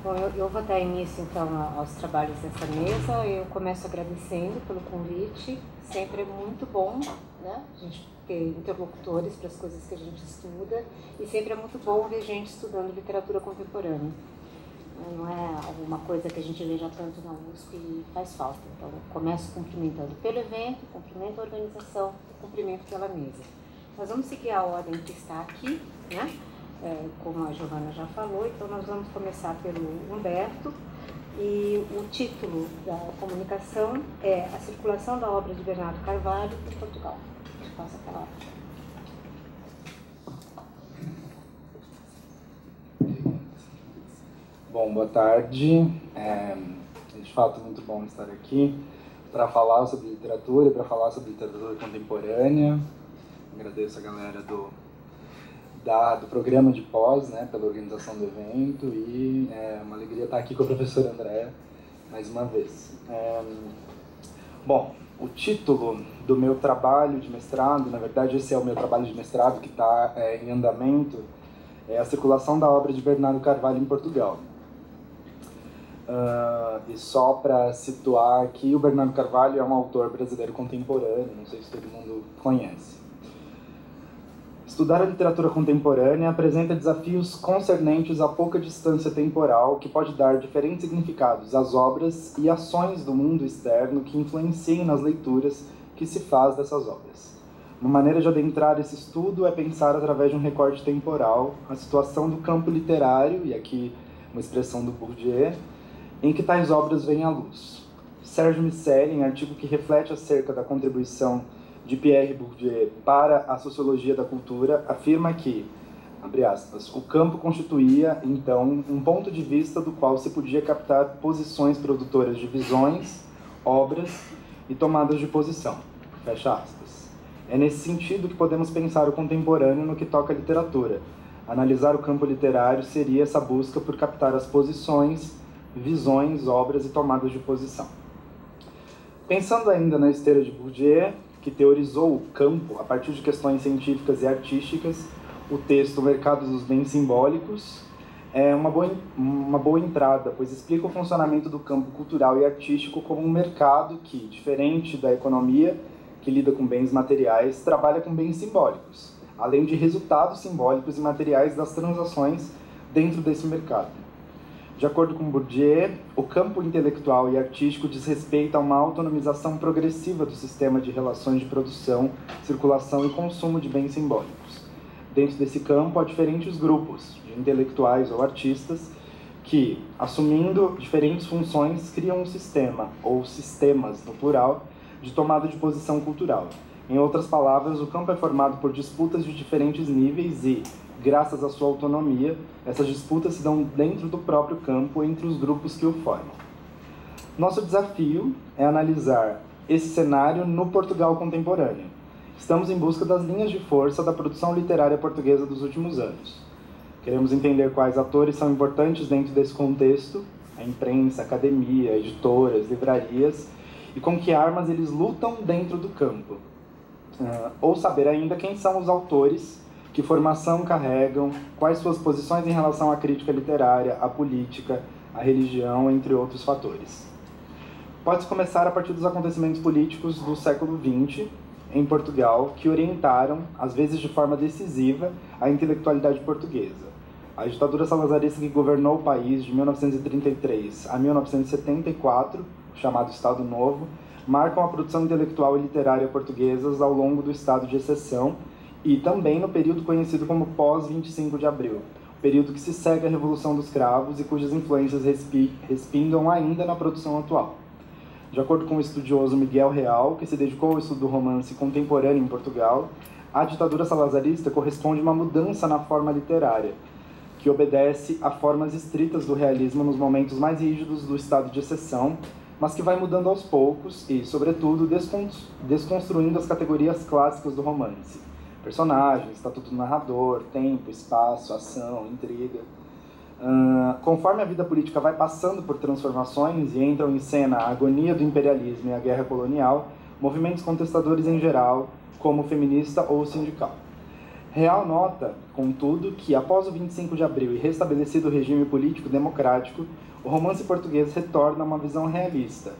Bom, eu vou dar início, então, aos trabalhos dessa mesa. Eu começo agradecendo pelo convite. Sempre é muito bom, né, a gente ter interlocutores para as coisas que a gente estuda. E sempre é muito bom ver gente estudando literatura contemporânea. Não é alguma coisa que a gente veja tanto na USP e faz falta. Então, eu começo cumprimentando pelo evento, cumprimento a organização e cumprimento pela mesa. Nós vamos seguir a ordem que está aqui, né? Como a Giovana já falou, então nós vamos começar pelo Humberto, e o título da comunicação é A Circulação da Obra de Bernardo Carvalho em Portugal. Passa a palavra. Bom, boa tarde. De fato, muito bom estar aqui para falar sobre literatura e para falar sobre literatura contemporânea. Agradeço a galera do programa de pós, né, pela organização do evento, e é uma alegria estar aqui com a professora Andréa mais uma vez. Bom, o título do meu trabalho de mestrado, na verdade esse é o meu trabalho de mestrado que está em andamento, é A Circulação da Obra de Bernardo Carvalho em Portugal. E só para situar aqui, o Bernardo Carvalho é um autor brasileiro contemporâneo, não sei se todo mundo conhece. Estudar a literatura contemporânea apresenta desafios concernentes a pouca distância temporal que pode dar diferentes significados às obras e ações do mundo externo que influenciam nas leituras que se faz dessas obras. Uma maneira de adentrar esse estudo é pensar através de um recorte temporal a situação do campo literário, e aqui uma expressão do Bourdieu, em que tais obras vêm à luz. Sérgio Miceli, em artigo que reflete acerca da contribuição de Pierre Bourdieu para a sociologia da cultura, afirma que, abre aspas, o campo constituía, então, um ponto de vista do qual se podia captar posições produtoras de visões, obras e tomadas de posição, fecha aspas. É nesse sentido que podemos pensar o contemporâneo no que toca à literatura. Analisar o campo literário seria essa busca por captar as posições, visões, obras e tomadas de posição. Pensando ainda na esteira de Bourdieu, que teorizou o campo a partir de questões científicas e artísticas, o texto O Mercado dos Bens Simbólicos é uma boa entrada, pois explica o funcionamento do campo cultural e artístico como um mercado que, diferente da economia, que lida com bens materiais, trabalha com bens simbólicos, além de resultados simbólicos e materiais das transações dentro desse mercado. De acordo com Bourdieu, o campo intelectual e artístico diz respeito a uma autonomização progressiva do sistema de relações de produção, circulação e consumo de bens simbólicos. Dentro desse campo, há diferentes grupos de intelectuais ou artistas que, assumindo diferentes funções, criam um sistema, ou sistemas no plural, de tomada de posição cultural. Em outras palavras, o campo é formado por disputas de diferentes níveis e, graças à sua autonomia, essas disputas se dão dentro do próprio campo entre os grupos que o formam. Nosso desafio é analisar esse cenário no Portugal contemporâneo. Estamos em busca das linhas de força da produção literária portuguesa dos últimos anos. Queremos entender quais atores são importantes dentro desse contexto, a imprensa, a academia, editoras, livrarias, e com que armas eles lutam dentro do campo. Ou saber ainda quem são os autores, que formação carregam, quais suas posições em relação à crítica literária, à política, à religião, entre outros fatores. Pode-se começar a partir dos acontecimentos políticos do século XX, em Portugal, que orientaram, às vezes de forma decisiva, a intelectualidade portuguesa. A ditadura salazarista que governou o país de 1933 a 1974, chamado Estado Novo, marcam a produção intelectual e literária portuguesas ao longo do estado de exceção, e também no período conhecido como pós-25 de abril, período que se segue à Revolução dos Cravos e cujas influências respingam ainda na produção atual. De acordo com o estudioso Miguel Real, que se dedicou ao estudo do romance contemporâneo em Portugal, a ditadura salazarista corresponde a uma mudança na forma literária, que obedece a formas estritas do realismo nos momentos mais rígidos do estado de exceção, mas que vai mudando aos poucos e, sobretudo, desconstruindo as categorias clássicas do romance. Personagens, estatuto do narrador, tempo, espaço, ação, intriga. Conforme a vida política vai passando por transformações e entram em cena a agonia do imperialismo e a guerra colonial, movimentos contestadores em geral, como o feminista ou o sindical. Real nota, contudo, que após o 25 de abril e restabelecido o regime político democrático, o romance português retorna a uma visão realista,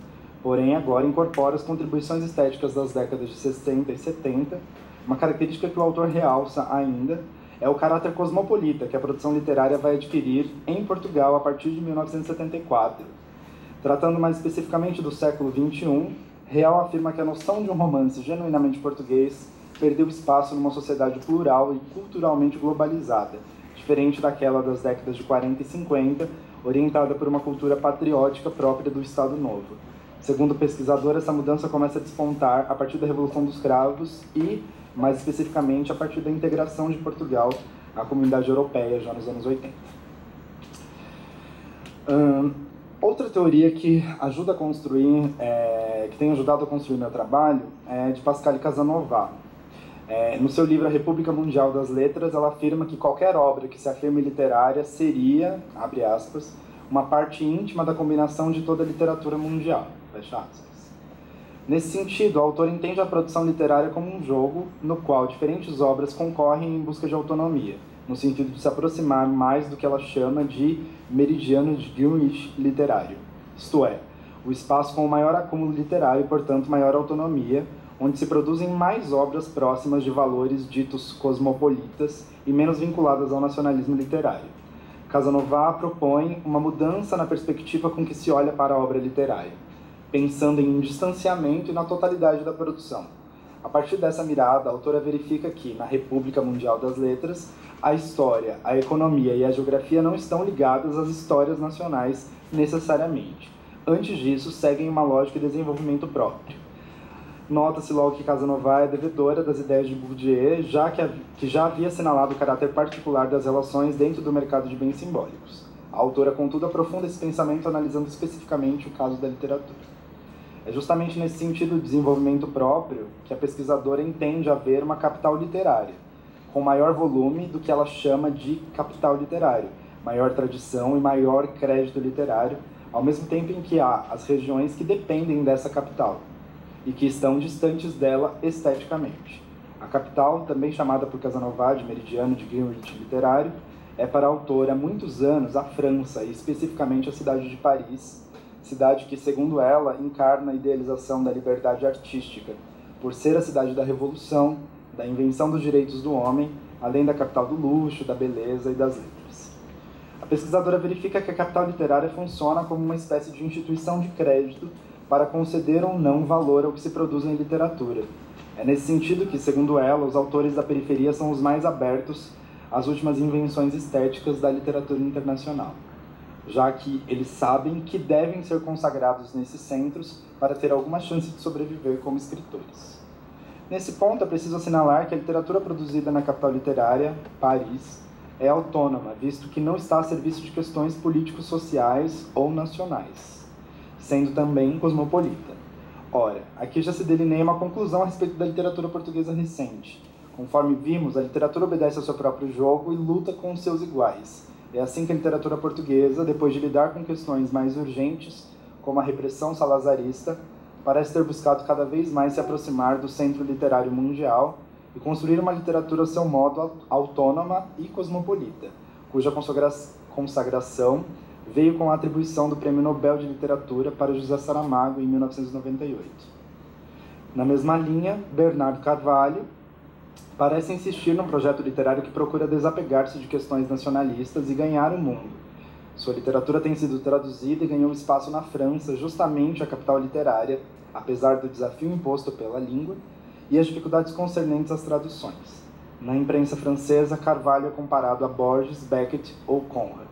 porém agora incorpora as contribuições estéticas das décadas de 60 e 70. Uma característica que o autor realça ainda é o caráter cosmopolita que a produção literária vai adquirir em Portugal a partir de 1974. Tratando mais especificamente do século XXI, Real afirma que a noção de um romance genuinamente português perdeu espaço numa sociedade plural e culturalmente globalizada, diferente daquela das décadas de 40 e 50, orientada por uma cultura patriótica própria do Estado Novo. Segundo o pesquisador, essa mudança começa a despontar a partir da Revolução dos Cravos e, mais especificamente, a partir da integração de Portugal à comunidade europeia, já nos anos 80. Outra teoria que ajuda a construir, que tem ajudado a construir meu trabalho, é de Pascal Casanova. No seu livro A República Mundial das Letras, ela afirma que qualquer obra que se afirme literária seria, abre aspas, uma parte íntima da combinação de toda a literatura mundial, fecha aspas. Nesse sentido, o autor entende a produção literária como um jogo no qual diferentes obras concorrem em busca de autonomia, no sentido de se aproximar mais do que ela chama de meridiano de Greenwich literário, isto é, o espaço com o maior acúmulo literário e, portanto, maior autonomia, onde se produzem mais obras próximas de valores ditos cosmopolitas e menos vinculadas ao nacionalismo literário. Casanova propõe uma mudança na perspectiva com que se olha para a obra literária, pensando em um distanciamento e na totalidade da produção. A partir dessa mirada, a autora verifica que, na República Mundial das Letras, a história, a economia e a geografia não estão ligadas às histórias nacionais necessariamente. Antes disso, seguem uma lógica de desenvolvimento próprio. Nota-se logo que Casanova é devedora das ideias de Bourdieu, que já havia assinalado o caráter particular das relações dentro do mercado de bens simbólicos. A autora, contudo, aprofunda esse pensamento analisando especificamente o caso da literatura. É justamente nesse sentido de desenvolvimento próprio que a pesquisadora entende haver uma capital literária, com maior volume do que ela chama de capital literário, maior tradição e maior crédito literário, ao mesmo tempo em que há as regiões que dependem dessa capital e que estão distantes dela esteticamente. A capital, também chamada por Casanova de meridiano de Greenwich literário, é para a autora há muitos anos a França, e especificamente a cidade de Paris, cidade que, segundo ela, encarna a idealização da liberdade artística, por ser a cidade da revolução, da invenção dos direitos do homem, além da capital do luxo, da beleza e das letras. A pesquisadora verifica que a capital literária funciona como uma espécie de instituição de crédito para conceder ou não valor ao que se produz em literatura. É nesse sentido que, segundo ela, os autores da periferia são os mais abertos às últimas invenções estéticas da literatura internacional, já que eles sabem que devem ser consagrados nesses centros para ter alguma chance de sobreviver como escritores. Nesse ponto, é preciso assinalar que a literatura produzida na capital literária, Paris, é autônoma, visto que não está a serviço de questões políticos-sociais ou nacionais, sendo também cosmopolita. Ora, aqui já se delineia uma conclusão a respeito da literatura portuguesa recente. Conforme vimos, a literatura obedece ao seu próprio jogo e luta com os seus iguais. É assim que a literatura portuguesa, depois de lidar com questões mais urgentes, como a repressão salazarista, parece ter buscado cada vez mais se aproximar do centro literário mundial e construir uma literatura a seu modo autônoma e cosmopolita, cuja consagração veio com a atribuição do Prêmio Nobel de Literatura para José Saramago em 1998. Na mesma linha, Bernardo Carvalho parece insistir num projeto literário que procura desapegar-se de questões nacionalistas e ganhar o mundo. Sua literatura tem sido traduzida e ganhou espaço na França, justamente a capital literária, apesar do desafio imposto pela língua e as dificuldades concernentes às traduções. Na imprensa francesa, Carvalho é comparado a Borges, Beckett ou Conrad.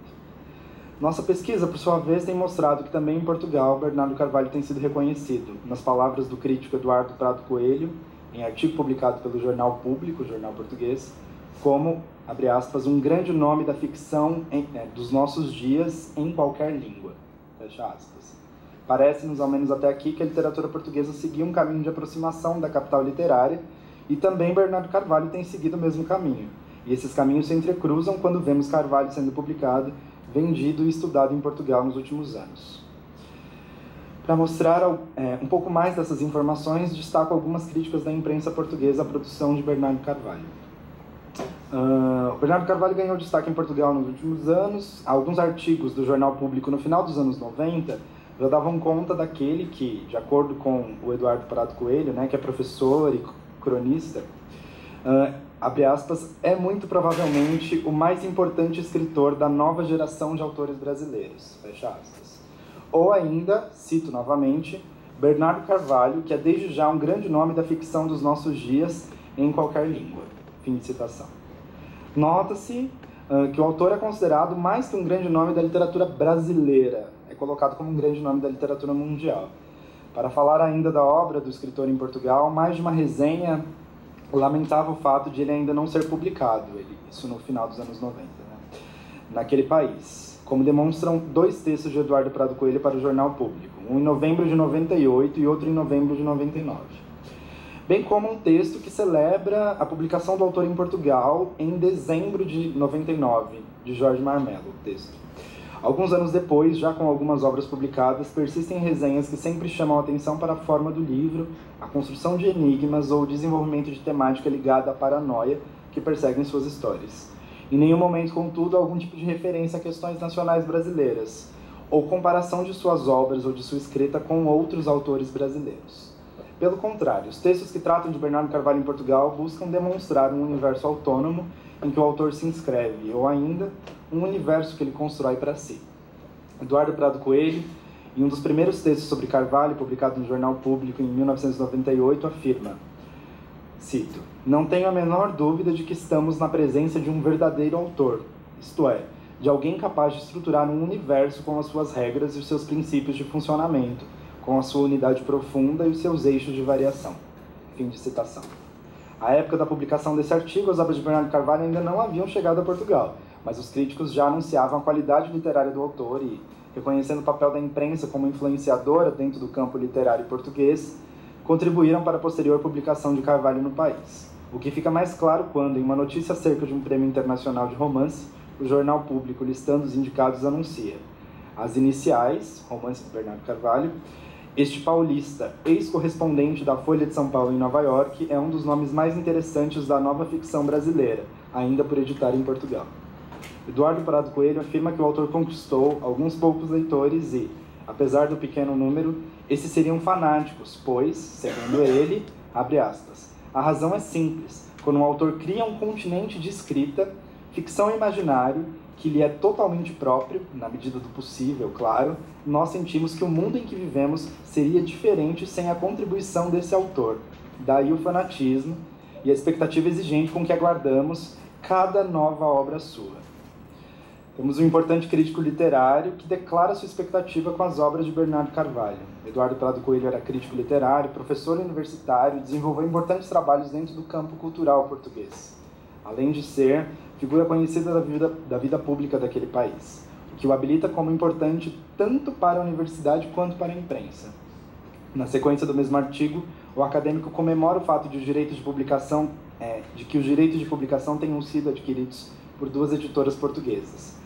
Nossa pesquisa, por sua vez, tem mostrado que também em Portugal, Bernardo Carvalho tem sido reconhecido, nas palavras do crítico Eduardo Prado Coelho, em artigo publicado pelo Jornal Público, jornal português, como, abre aspas, um grande nome da ficção dos nossos dias em qualquer língua, fecha aspas. Parece-nos, ao menos até aqui, que a literatura portuguesa seguiu um caminho de aproximação da capital literária e também Bernardo Carvalho tem seguido o mesmo caminho. E esses caminhos se entrecruzam quando vemos Carvalho sendo publicado, vendido e estudado em Portugal nos últimos anos. Para mostrar um pouco mais dessas informações, destaco algumas críticas da imprensa portuguesa à produção de Bernardo Carvalho. O Bernardo Carvalho ganhou destaque em Portugal nos últimos anos. Alguns artigos do Jornal Público no final dos anos 90 já davam conta daquele que, de acordo com o Eduardo Prado Coelho, né, que é professor e cronista, abre aspas, é muito provavelmente o mais importante escritor da nova geração de autores brasileiros, fecha aspas. Ou ainda, cito novamente, Bernardo Carvalho, que é desde já um grande nome da ficção dos nossos dias em qualquer língua. Fim de citação. Nota-se que o autor é considerado mais que um grande nome da literatura brasileira, é colocado como um grande nome da literatura mundial. Para falar ainda da obra do escritor em Portugal, mais de uma resenha lamentava o fato de ele ainda não ser publicado, isso no final dos anos 90, né, naquele país, como demonstram dois textos de Eduardo Prado Coelho para o Jornal Público, um em novembro de 98 e outro em novembro de 99. Bem como um texto que celebra a publicação do autor em Portugal em dezembro de 99, de Jorge Marmelo, o texto. Alguns anos depois, já com algumas obras publicadas, persistem resenhas que sempre chamam a atenção para a forma do livro, a construção de enigmas ou o desenvolvimento de temática ligada à paranoia que perseguem suas histórias. Em nenhum momento, contudo, algum tipo de referência a questões nacionais brasileiras, ou comparação de suas obras ou de sua escrita com outros autores brasileiros. Pelo contrário, os textos que tratam de Bernardo Carvalho em Portugal buscam demonstrar um universo autônomo em que o autor se inscreve, ou ainda, um universo que ele constrói para si. Eduardo Prado Coelho, em um dos primeiros textos sobre Carvalho, publicado no Jornal Público em 1998, afirma, cito, não tenho a menor dúvida de que estamos na presença de um verdadeiro autor, isto é, de alguém capaz de estruturar um universo com as suas regras e os seus princípios de funcionamento, com a sua unidade profunda e os seus eixos de variação. Fim de citação. À época da publicação desse artigo, as obras de Bernardo Carvalho ainda não haviam chegado a Portugal, mas os críticos já anunciavam a qualidade literária do autor e, reconhecendo o papel da imprensa como influenciadora dentro do campo literário português, contribuíram para a posterior publicação de Carvalho no país. O que fica mais claro quando, em uma notícia acerca de um prêmio internacional de romance, o Jornal Público, listando os indicados, anuncia as iniciais, romance de Bernardo Carvalho. Este paulista, ex-correspondente da Folha de São Paulo em Nova York, é um dos nomes mais interessantes da nova ficção brasileira, ainda por editar em Portugal. Eduardo Prado Coelho afirma que o autor conquistou alguns poucos leitores e, apesar do pequeno número, esses seriam fanáticos, pois, segundo ele, abre aspas, a razão é simples, quando um autor cria um continente de escrita, ficção e imaginário, que lhe é totalmente próprio, na medida do possível, claro, nós sentimos que o mundo em que vivemos seria diferente sem a contribuição desse autor. Daí o fanatismo e a expectativa exigente com que aguardamos cada nova obra sua. Temos um importante crítico literário que declara sua expectativa com as obras de Bernardo Carvalho. Eduardo Prado Coelho era crítico literário, professor universitário e desenvolveu importantes trabalhos dentro do campo cultural português, além de ser figura conhecida da vida pública daquele país, o que o habilita como importante tanto para a universidade quanto para a imprensa. Na sequência do mesmo artigo, o acadêmico comemora o fato de que os direitos de publicação tenham sido adquiridos por duas editoras portuguesas.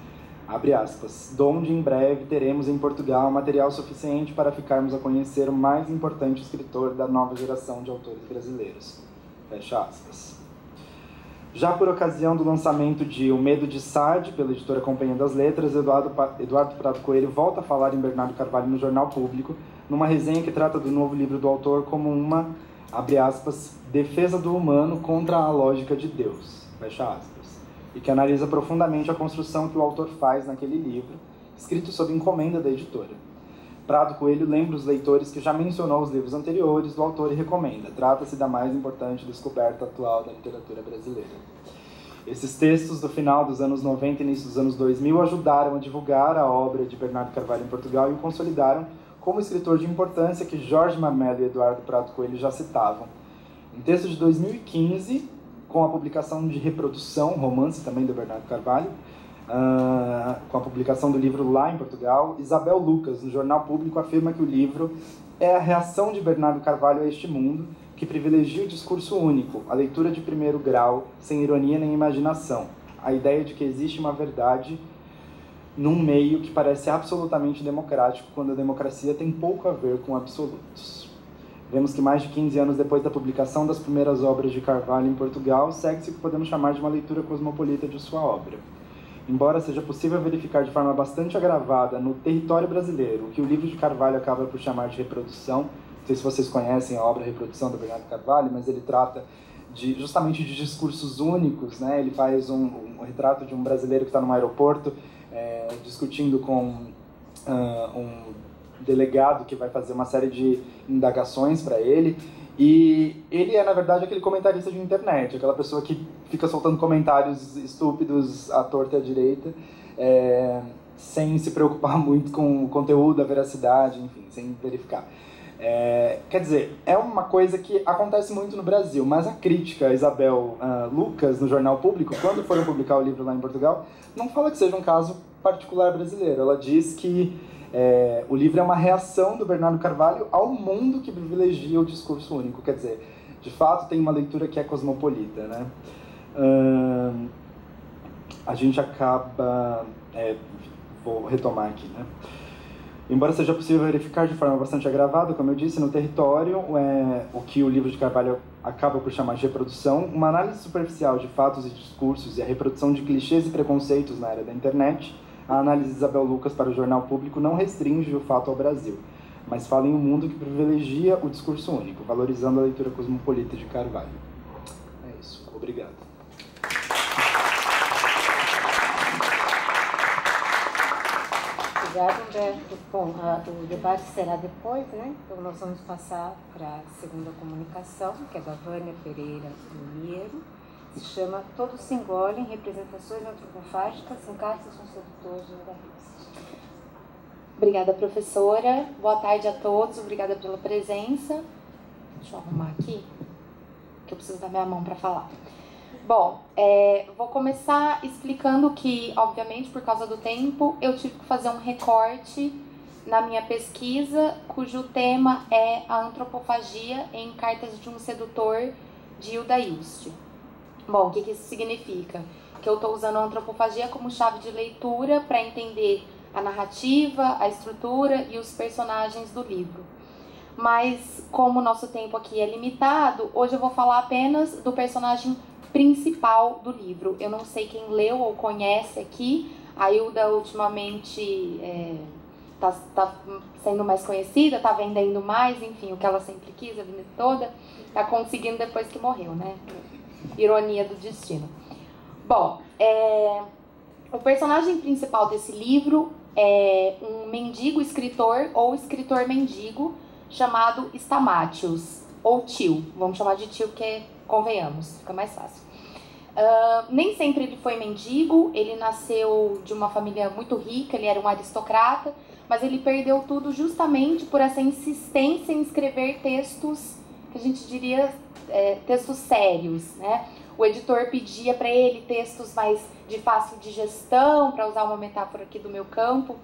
Abre aspas, donde em breve teremos em Portugal material suficiente para ficarmos a conhecer o mais importante escritor da nova geração de autores brasileiros. Fecha aspas. Já por ocasião do lançamento de O Medo de Sade, pela editora Companhia das Letras, Eduardo Prado Coelho volta a falar em Bernardo Carvalho no Jornal Público, numa resenha que trata do novo livro do autor como uma, abre aspas, defesa do humano contra a lógica de Deus, fecha aspas, e que analisa profundamente a construção que o autor faz naquele livro, escrito sob encomenda da editora. Prado Coelho lembra os leitores que já mencionou os livros anteriores do autor e recomenda. Trata-se da mais importante descoberta atual da literatura brasileira. Esses textos do final dos anos 90 e início dos anos 2000 ajudaram a divulgar a obra de Bernardo Carvalho em Portugal e o consolidaram como escritor de importância que Jorge Marmelo e Eduardo Prado Coelho já citavam. Em texto de 2015, com a publicação de Reprodução, romance também do Bernardo Carvalho, com a publicação do livro lá em Portugal, Isabel Lucas, no Jornal Público, afirma que o livro é a reação de Bernardo Carvalho a este mundo, que privilegia o discurso único, a leitura de primeiro grau, sem ironia nem imaginação, a ideia de que existe uma verdade num meio que parece absolutamente democrático, quando a democracia tem pouco a ver com absolutos. Vemos que mais de 15 anos depois da publicação das primeiras obras de Carvalho em Portugal, segue-se o que podemos chamar de uma leitura cosmopolita de sua obra. Embora seja possível verificar de forma bastante agravada no território brasileiro o que o livro de Carvalho acaba por chamar de reprodução, não sei se vocês conhecem a obra Reprodução do Bernardo Carvalho, mas ele trata justamente de discursos únicos, né? Ele faz um retrato de um brasileiro que está num aeroporto discutindo com um delegado que vai fazer uma série de indagações para ele, e ele é, na verdade, aquele comentarista de internet, aquela pessoa que fica soltando comentários estúpidos à torta e à direita, sem se preocupar muito com o conteúdo, a veracidade, enfim, sem verificar. Quer dizer, é uma coisa que acontece muito no Brasil, mas a crítica, Isabel Lucas, no Jornal Público, quando foram publicar o livro lá em Portugal, não fala que seja um caso particular brasileiro. Ela diz que o livro é uma reação do Bernardo Carvalho ao mundo que privilegia o discurso único. Quer dizer, de fato tem uma leitura que é cosmopolita, né? A gente acaba... vou retomar aqui, né? Embora seja possível verificar de forma bastante agravada, como eu disse, no território, o que o livro de Carvalho acaba por chamar de reprodução, uma análise superficial de fatos e discursos e a reprodução de clichês e preconceitos na era da internet, a análise de Isabel Lucas para o Jornal Público não restringe o fato ao Brasil, mas fala em um mundo que privilegia o discurso único, valorizando a leitura cosmopolita de Carvalho. É isso. Obrigado. Obrigada, Humberto. Bom, o debate será depois, né? Então nós vamos passar para a segunda comunicação, que é da Vânia Pereira Pinheiro. Se chama Todos se engolem, representações antropofágicas em cartas com sedutores de Hilda Hilst. Obrigada, professora. Boa tarde a todos. Obrigada pela presença. Deixa eu arrumar aqui, que eu preciso da minha mão para falar. Bom, vou começar explicando que, obviamente, por causa do tempo, eu tive que fazer um recorte na minha pesquisa, cujo tema é a antropofagia em Cartas de um Sedutor, de Hilda Hilst. Bom, o que isso significa? Que eu estou usando a antropofagia como chave de leitura para entender a narrativa, a estrutura e os personagens do livro. Mas, como o nosso tempo aqui é limitado, hoje eu vou falar apenas do personagem principal do livro. Eu não sei quem leu ou conhece aqui. A Hilda ultimamente tá sendo mais conhecida, tá vendendo mais, enfim, o que ela sempre quis a vida toda, tá conseguindo depois que morreu, né? Ironia do destino. Bom, o personagem principal desse livro é um mendigo escritor ou escritor mendigo chamado Stamatius, ou tio. Vamos chamar de tio porque, convenhamos, fica mais fácil. Nem sempre ele foi mendigo, ele nasceu de uma família muito rica, ele era um aristocrata, mas ele perdeu tudo justamente por essa insistência em escrever textos, que a gente diria textos sérios, né? O editor pedia para ele textos mais de fácil digestão, para usar uma metáfora aqui do meu campo,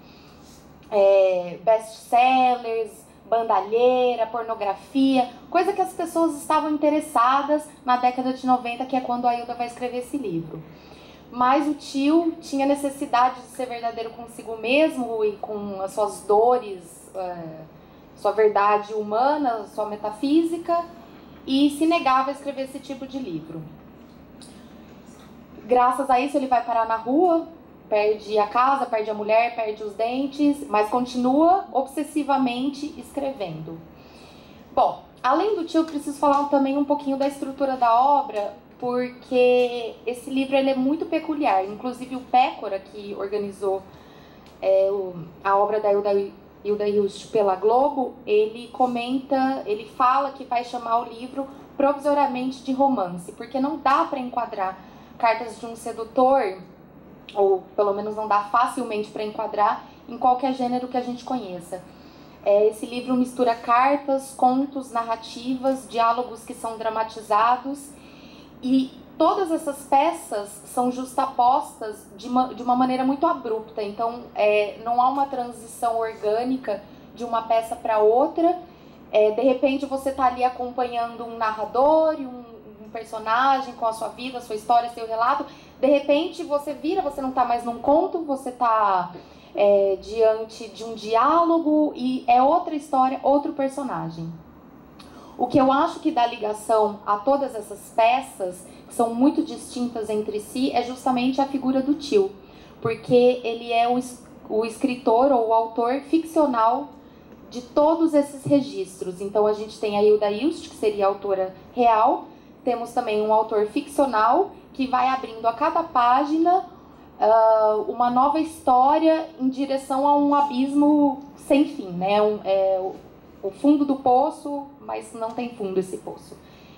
best-sellers, bandalheira, pornografia, coisa que as pessoas estavam interessadas na década de 90, que é quando a Hilda vai escrever esse livro. Mas o tio tinha necessidade de ser verdadeiro consigo mesmo e com as suas dores, sua verdade humana, sua metafísica, e se negava a escrever esse tipo de livro. Graças a isso ele vai parar na rua, perde a casa, perde a mulher, perde os dentes, mas continua obsessivamente escrevendo. Bom, além do tio, eu preciso falar também um pouquinho da estrutura da obra, porque esse livro ele é muito peculiar. Inclusive o Pécora, que organizou a obra da Hilda Hilst pela Globo, ele fala que vai chamar o livro provisoriamente de romance, porque não dá para enquadrar Cartas de um Sedutor, ou pelo menos não dá facilmente para enquadrar em qualquer gênero que a gente conheça. Esse livro mistura cartas, contos, narrativas, diálogos que são dramatizados, e todas essas peças são justapostas de uma maneira muito abrupta. Então, não há uma transição orgânica de uma peça para outra. De repente, você está ali acompanhando um narrador e um personagem com a sua vida, a sua história, seu relato. De repente, você vira, você não está mais num conto, você está diante de um diálogo e é outra história, outro personagem. O que eu acho que dá ligação a todas essas peças, que são muito distintas entre si, é justamente a figura do tio, porque ele é o escritor ou o autor ficcional de todos esses registros. Então a gente tem a Hilda Hilst, que seria a autora real, temos também um autor ficcional que vai abrindo a cada página uma nova história em direção a um abismo sem fim, né? O fundo do poço, mas não tem fundo esse poço,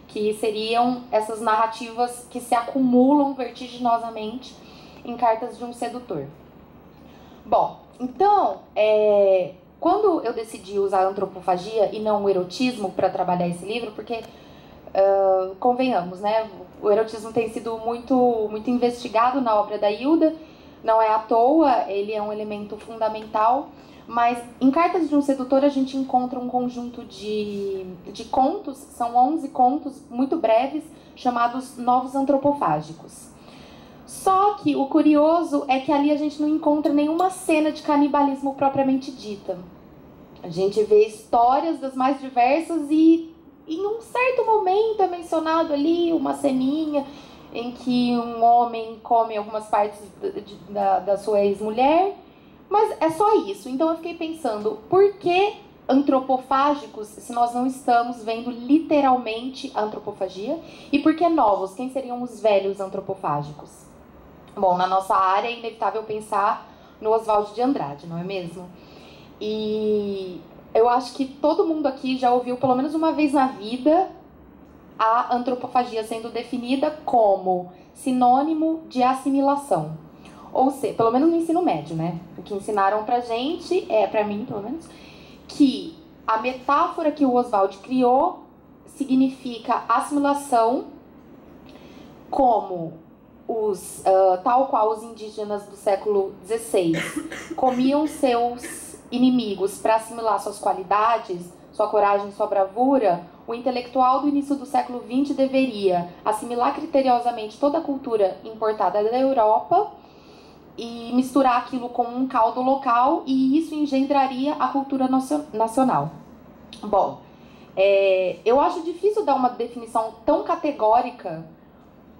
que seriam essas narrativas que se acumulam vertiginosamente em Cartas de um Sedutor. Bom, então, quando eu decidi usar a antropofagia e não o erotismo para trabalhar esse livro, porque, convenhamos, né, o erotismo tem sido muito investigado na obra da Hilda, não é à toa, ele é um elemento fundamental, mas em Cartas de um Sedutor a gente encontra um conjunto de contos, são 11 contos muito breves, chamados Novos Antropofágicos. Só que o curioso é que ali a gente não encontra nenhuma cena de canibalismo propriamente dita. A gente vê histórias das mais diversas e em um certo momento é mencionado ali uma ceninha em que um homem come algumas partes da sua ex-mulher, mas é só isso. Então eu fiquei pensando, por que antropofágicos se nós não estamos vendo literalmente a antropofagia? E por que novos? Quem seriam os velhos antropofágicos? Bom, na nossa área é inevitável pensar no Oswald de Andrade, não é mesmo? E eu acho que todo mundo aqui já ouviu pelo menos uma vez na vida a antropofagia sendo definida como sinônimo de assimilação. Ou seja, pelo menos no ensino médio, né? O que ensinaram pra gente, pra mim pelo menos, que a metáfora que o Oswald criou significa assimilação como tal qual os indígenas do século XVI comiam seus inimigos para assimilar suas qualidades, sua coragem, sua bravura, o intelectual do início do século XX deveria assimilar criteriosamente toda a cultura importada da Europa e misturar aquilo com um caldo local, e isso engendraria a cultura nacional. Bom, eu acho difícil dar uma definição tão categórica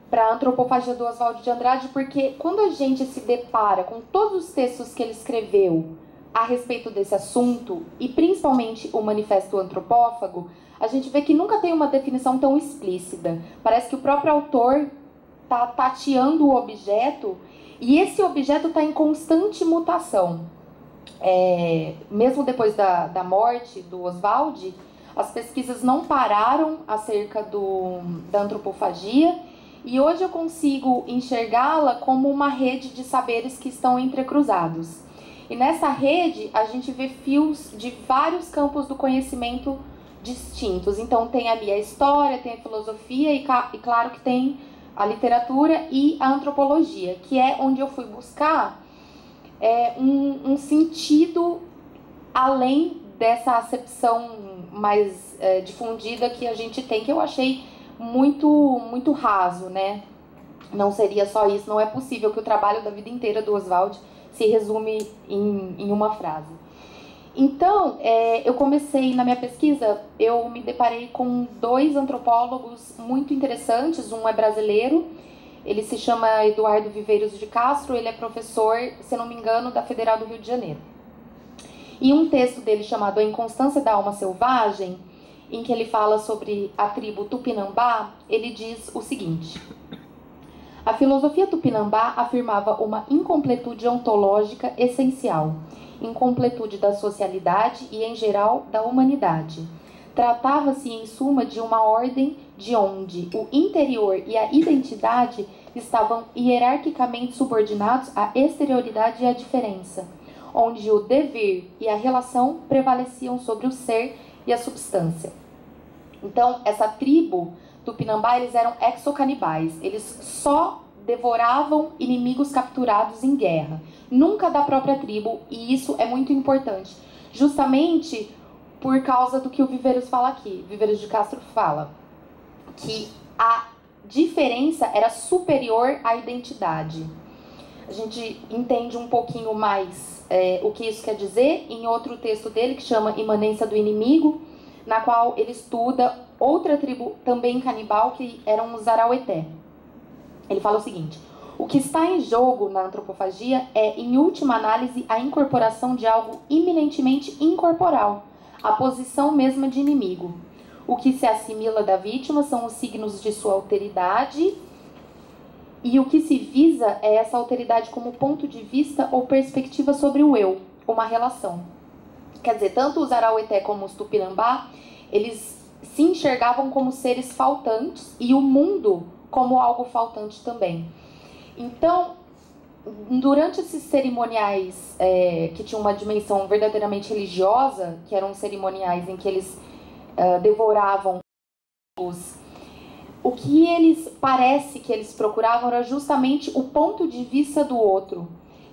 para a antropofagia do Oswald de Andrade, porque quando a gente se depara com todos os textos que ele escreveu a respeito desse assunto, e principalmente o Manifesto Antropófago, a gente vê que nunca tem uma definição tão explícita. Parece que o próprio autor está tateando o objeto, e esse objeto está em constante mutação. Mesmo depois da morte do Oswald, as pesquisas não pararam acerca da antropofagia, e hoje eu consigo enxergá-la como uma rede de saberes que estão entrecruzados. E nessa rede a gente vê fios de vários campos do conhecimento distintos. Então tem ali a história, tem a filosofia e claro que tem a literatura e a antropologia, que é onde eu fui buscar um sentido além dessa acepção mais difundida que a gente tem, que eu achei muito raso, né? Não seria só isso, não é possível que o trabalho da vida inteira do Oswald se resume em uma frase. Então, eu comecei, na minha pesquisa, eu me deparei com 2 antropólogos muito interessantes. Um é brasileiro, ele se chama Eduardo Viveiros de Castro, ele é professor, se não me engano, da Federal do Rio de Janeiro. E um texto dele chamado A Inconstância da Alma Selvagem, em que ele fala sobre a tribo Tupinambá, ele diz o seguinte: a filosofia Tupinambá afirmava uma incompletude ontológica essencial, incompletude da socialidade e, em geral, da humanidade. Tratava-se, em suma, de uma ordem de onde o interior e a identidade estavam hierarquicamente subordinados à exterioridade e à diferença, onde o devir e a relação prevaleciam sobre o ser e a substância. Então, essa tribo Tupinambá, eles eram exocanibais, eles só devoravam inimigos capturados em guerra, nunca da própria tribo, e isso é muito importante, justamente por causa do que o Viveiros fala aqui. Viveiros de Castro fala que a diferença era superior à identidade. A gente entende um pouquinho mais o que isso quer dizer em outro texto dele, que chama Imanência do Inimigo, na qual ele estuda outra tribo também canibal, que eram os Araueté. Ele fala o seguinte: o que está em jogo na antropofagia é, em última análise, a incorporação de algo eminentemente incorporal, a posição mesma de inimigo. O que se assimila da vítima são os signos de sua alteridade, e o que se visa é essa alteridade como ponto de vista ou perspectiva sobre o eu, uma relação. Quer dizer, tanto os Araueté como os Tupinambá, eles se enxergavam como seres faltantes e o mundo como algo faltante também. Então, durante esses cerimoniais que tinham uma dimensão verdadeiramente religiosa, que eram cerimoniais em que eles devoravam o que parece que eles procuravam era justamente o ponto de vista do outro,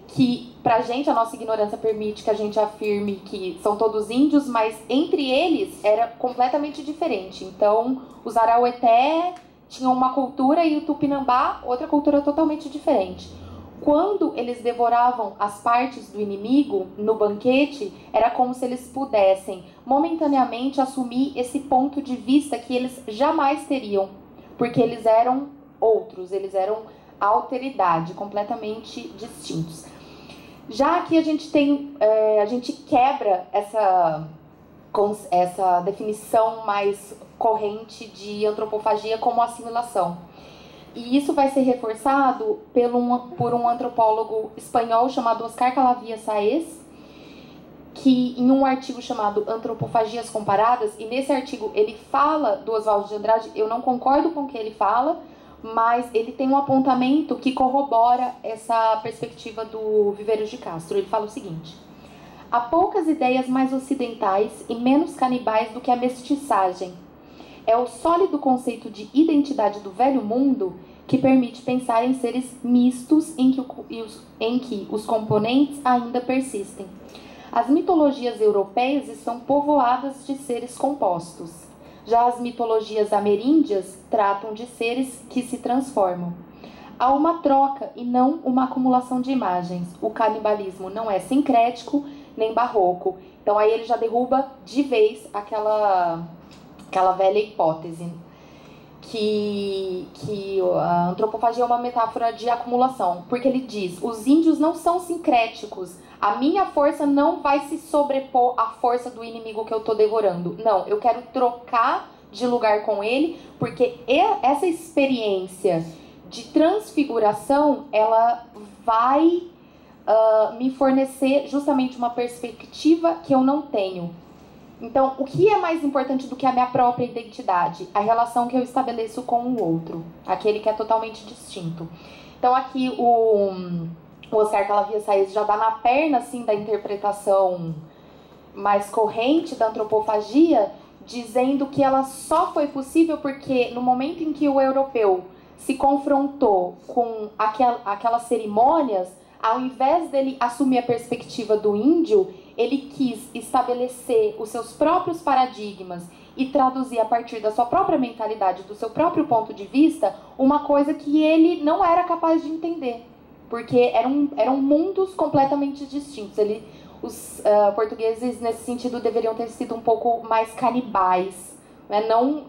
que pra gente, a nossa ignorância permite que a gente afirme que são todos índios, mas entre eles era completamente diferente. Então, os Araueté tinham uma cultura e o Tupinambá outra cultura totalmente diferente. Quando eles devoravam as partes do inimigo no banquete, era como se eles pudessem momentaneamente assumir esse ponto de vista que eles jamais teriam, porque eles eram outros, eles eram alteridade, completamente distintos. Já aqui a gente quebra essa definição mais corrente de antropofagia como assimilação. E isso vai ser reforçado por um antropólogo espanhol chamado Oscar Calavia Saez, que em um artigo chamado Antropofagias Comparadas, e nesse artigo ele fala do Oswaldo de Andrade, eu não concordo com o que ele fala, mas ele tem um apontamento que corrobora essa perspectiva do Viveiros de Castro. Ele fala o seguinte: há poucas ideias mais ocidentais e menos canibais do que a mestiçagem. É o sólido conceito de identidade do velho mundo que permite pensar em seres mistos em que os componentes ainda persistem. As mitologias europeias estão povoadas de seres compostos. Já as mitologias ameríndias tratam de seres que se transformam. Há uma troca e não uma acumulação de imagens. O canibalismo não é sincrético nem barroco. Então aí ele já derruba de vez aquela velha hipótese que a antropofagia é uma metáfora de acumulação, porque ele diz: os índios não são sincréticos, a minha força não vai se sobrepor à força do inimigo que eu estou devorando. Não, eu quero trocar de lugar com ele, porque essa experiência de transfiguração, ela vai me fornecer justamente uma perspectiva que eu não tenho. Então, o que é mais importante do que a minha própria identidade? A relação que eu estabeleço com o outro, aquele que é totalmente distinto. Então, aqui o Oscar Calavia Saez já dá na perna assim, da interpretação mais corrente da antropofagia, dizendo que ela só foi possível porque no momento em que o europeu se confrontou com aquelas cerimônias, ao invés dele assumir a perspectiva do índio, ele quis estabelecer os seus próprios paradigmas e traduzir a partir da sua própria mentalidade, do seu próprio ponto de vista, uma coisa que ele não era capaz de entender, porque eram mundos completamente distintos. Os portugueses, nesse sentido, deveriam ter sido um pouco mais canibais, né? Não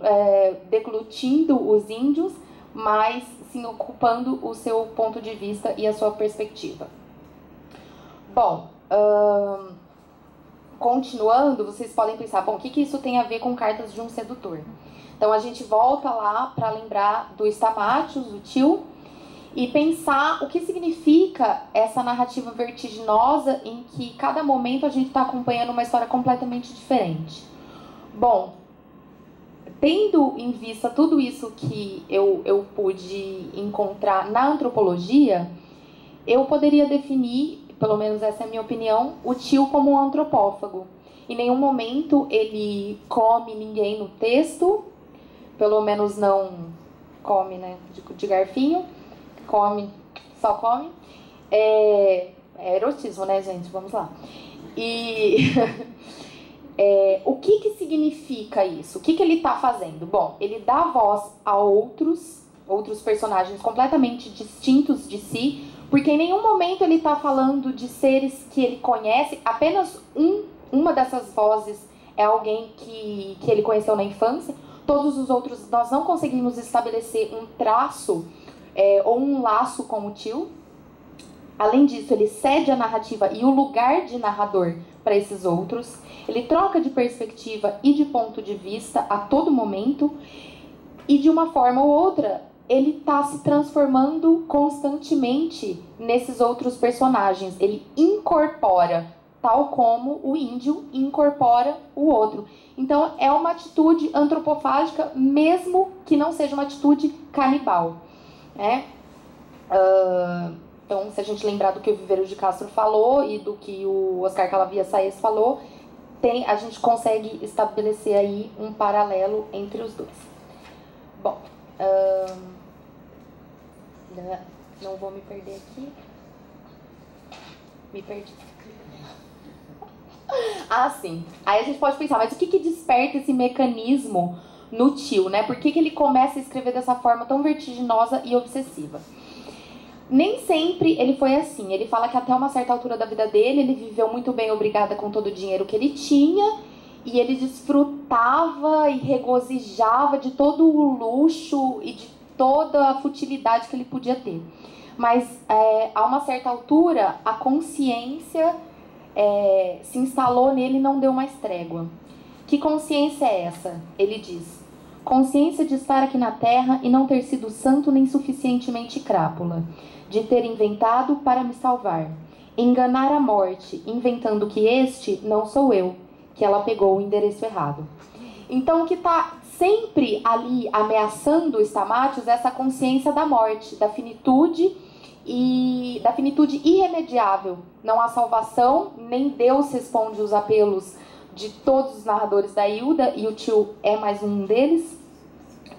deglutindo os índios, mas sim ocupando o seu ponto de vista e a sua perspectiva. Bom, continuando, vocês podem pensar, bom, o que isso tem a ver com Cartas de um Sedutor? Então a gente volta lá para lembrar do Stamachius, do Till, e pensar o que significa essa narrativa vertiginosa em que cada momento a gente está acompanhando uma história completamente diferente. Bom, tendo em vista tudo isso que eu pude encontrar na antropologia, eu poderia definir, pelo menos essa é a minha opinião, o Till como um antropófago. Em nenhum momento ele come ninguém no texto, pelo menos não come, né, de garfinho, só come. É erotismo, né, gente? Vamos lá. E o que significa isso? O que ele está fazendo? Bom, ele dá voz a outros personagens completamente distintos de si, porque em nenhum momento ele está falando de seres que ele conhece, apenas uma dessas vozes é alguém que ele conheceu na infância. todos os outros, nós não conseguimos estabelecer um traço ou um laço com o tio. Além disso, ele cede a narrativa e o lugar de narrador para esses outros. Ele troca de perspectiva e de ponto de vista a todo momento. E de uma forma ou outra, ele está se transformando constantemente nesses outros personagens. Ele incorpora, tal como o índio incorpora o outro. Então, é uma atitude antropofágica, mesmo que não seja uma atitude canibal. Né? Então, se a gente lembrar do que o Viveiro de Castro falou e do que o Oscar Calavia Saez falou, a gente consegue estabelecer aí um paralelo entre os dois. Bom, não vou me perder aqui. Me perdi. Ah, sim. Aí a gente pode pensar, mas o que desperta esse mecanismo no tio, né? Por que ele começa a escrever dessa forma tão vertiginosa e obsessiva? Nem sempre ele foi assim. Ele fala que até uma certa altura da vida dele, ele viveu muito bem, obrigada, com todo o dinheiro que ele tinha, e ele desfrutava e regozijava de todo o luxo e de toda a futilidade que ele podia ter. Mas a uma certa altura, a consciência se instalou nele e não deu mais trégua. Que consciência é essa? Ele diz: consciência de estar aqui na Terra e não ter sido santo nem suficientemente crápula, de ter inventado para me salvar, enganar a morte, inventando que este não sou eu, que ela pegou o endereço errado. Então, o que está sempre ali ameaçando o Stamatis é essa consciência da morte, da finitude e da finitude irremediável. Não há salvação, nem Deus responde os apelos de todos os narradores da Hilda, e o tio é mais um deles.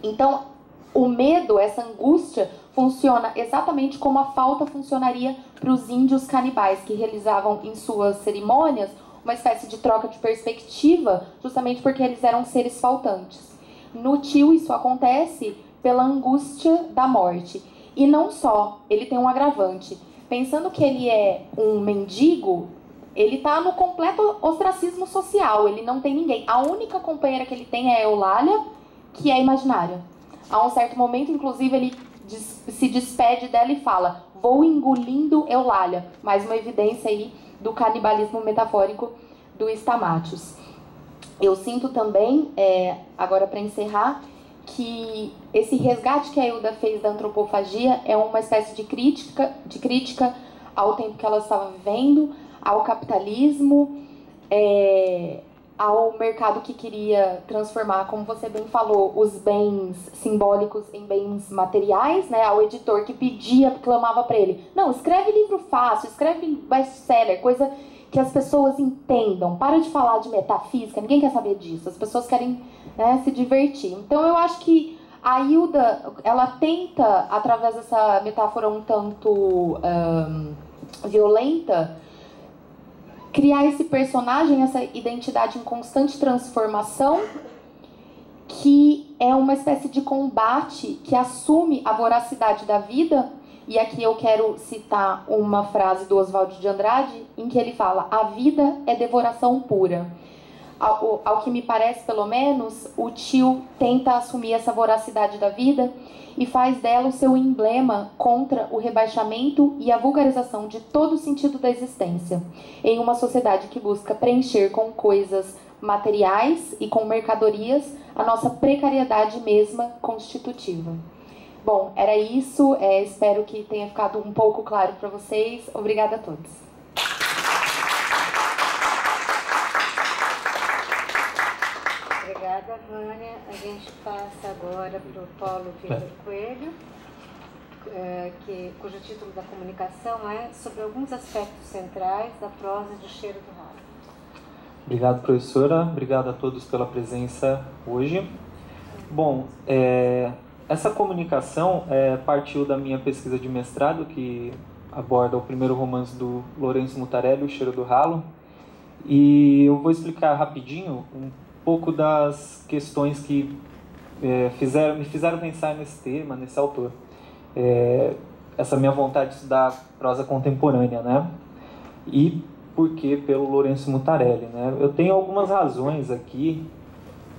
Então, o medo, essa angústia, funciona exatamente como a falta funcionaria para os índios canibais, que realizavam em suas cerimônias uma espécie de troca de perspectiva, justamente porque eles eram seres faltantes. No tio, isso acontece pela angústia da morte. E não só, ele tem um agravante. Pensando que ele é um mendigo, ele está no completo ostracismo social, ele não tem ninguém. A única companheira que ele tem é a Eulália, que é imaginária. A um certo momento, inclusive, ele se despede dela e fala: vou engolindo Eulália. Mais uma evidência aí do canibalismo metafórico do Stamatis. Eu sinto também, agora para encerrar, que esse resgate que a Hilda fez da antropofagia é uma espécie de crítica ao tempo que ela estava vivendo, ao capitalismo, ao mercado que queria transformar, como você bem falou, os bens simbólicos em bens materiais, né? Ao editor que pedia, clamava para ele: não, escreve livro fácil, escreve best-seller, coisa que as pessoas entendam, para de falar de metafísica, ninguém quer saber disso, as pessoas querem, né, se divertir. Então eu acho que a Hilda, ela tenta, através dessa metáfora um tanto violenta, criar esse personagem, essa identidade em constante transformação, que é uma espécie de combate que assume a voracidade da vida. E aqui eu quero citar uma frase do Oswald de Andrade, em que ele fala: a vida é devoração pura. Ao que me parece, pelo menos, o tio tenta assumir essa voracidade da vida e faz dela o seu emblema contra o rebaixamento e a vulgarização de todo o sentido da existência, em uma sociedade que busca preencher com coisas materiais e com mercadorias a nossa precariedade mesma constitutiva. Bom, era isso. Espero que tenha ficado um pouco claro para vocês. Obrigada a todos. Obrigada, Vânia. A gente passa agora para o Paulo Vitor Coelho, cujo título da comunicação é sobre alguns aspectos centrais da prosa de Cheiro do Ralo. Obrigado, professora. Obrigado a todos pela presença hoje. Bom, essa comunicação partiu da minha pesquisa de mestrado, que aborda o primeiro romance do Lourenço Mutarelli, O Cheiro do Ralo. E eu vou explicar rapidinho um pouco das questões que me fizeram pensar nesse tema, nesse autor. Essa minha vontade de estudar prosa contemporânea, né? E por que pelo Lourenço Mutarelli, né? Eu tenho algumas razões aqui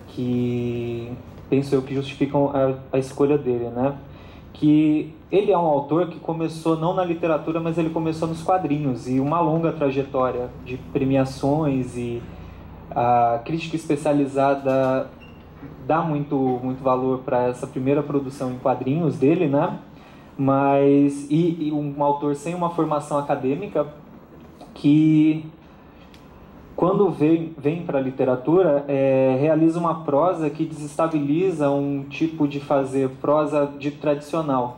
que penso eu, que justificam a escolha dele, né? Que ele é um autor que começou não na literatura, mas ele começou nos quadrinhos, e uma longa trajetória de premiações, e a crítica especializada dá muito valor para essa primeira produção em quadrinhos dele, né? Mas e um autor sem uma formação acadêmica, que quando vem para a literatura, realiza uma prosa que desestabiliza um tipo de fazer prosa dito tradicional.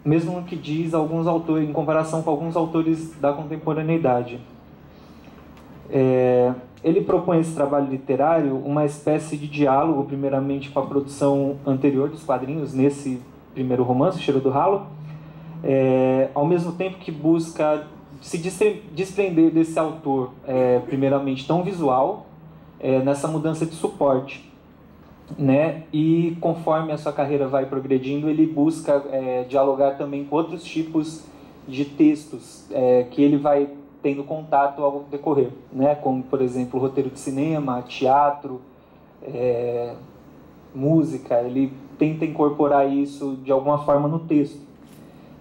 Mesmo que diz alguns autores, em comparação com alguns autores da contemporaneidade. Ele propõe esse trabalho literário uma espécie de diálogo, primeiramente com a produção anterior dos quadrinhos, nesse primeiro romance, O Cheiro do Ralo, ao mesmo tempo que busca se desprender desse autor, primeiramente tão visual, nessa mudança de suporte, né? E conforme a sua carreira vai progredindo, ele busca dialogar também com outros tipos de textos que ele vai tendo contato ao decorrer, né? Como, por exemplo, roteiro de cinema, teatro, música. Ele tenta incorporar isso de alguma forma no texto,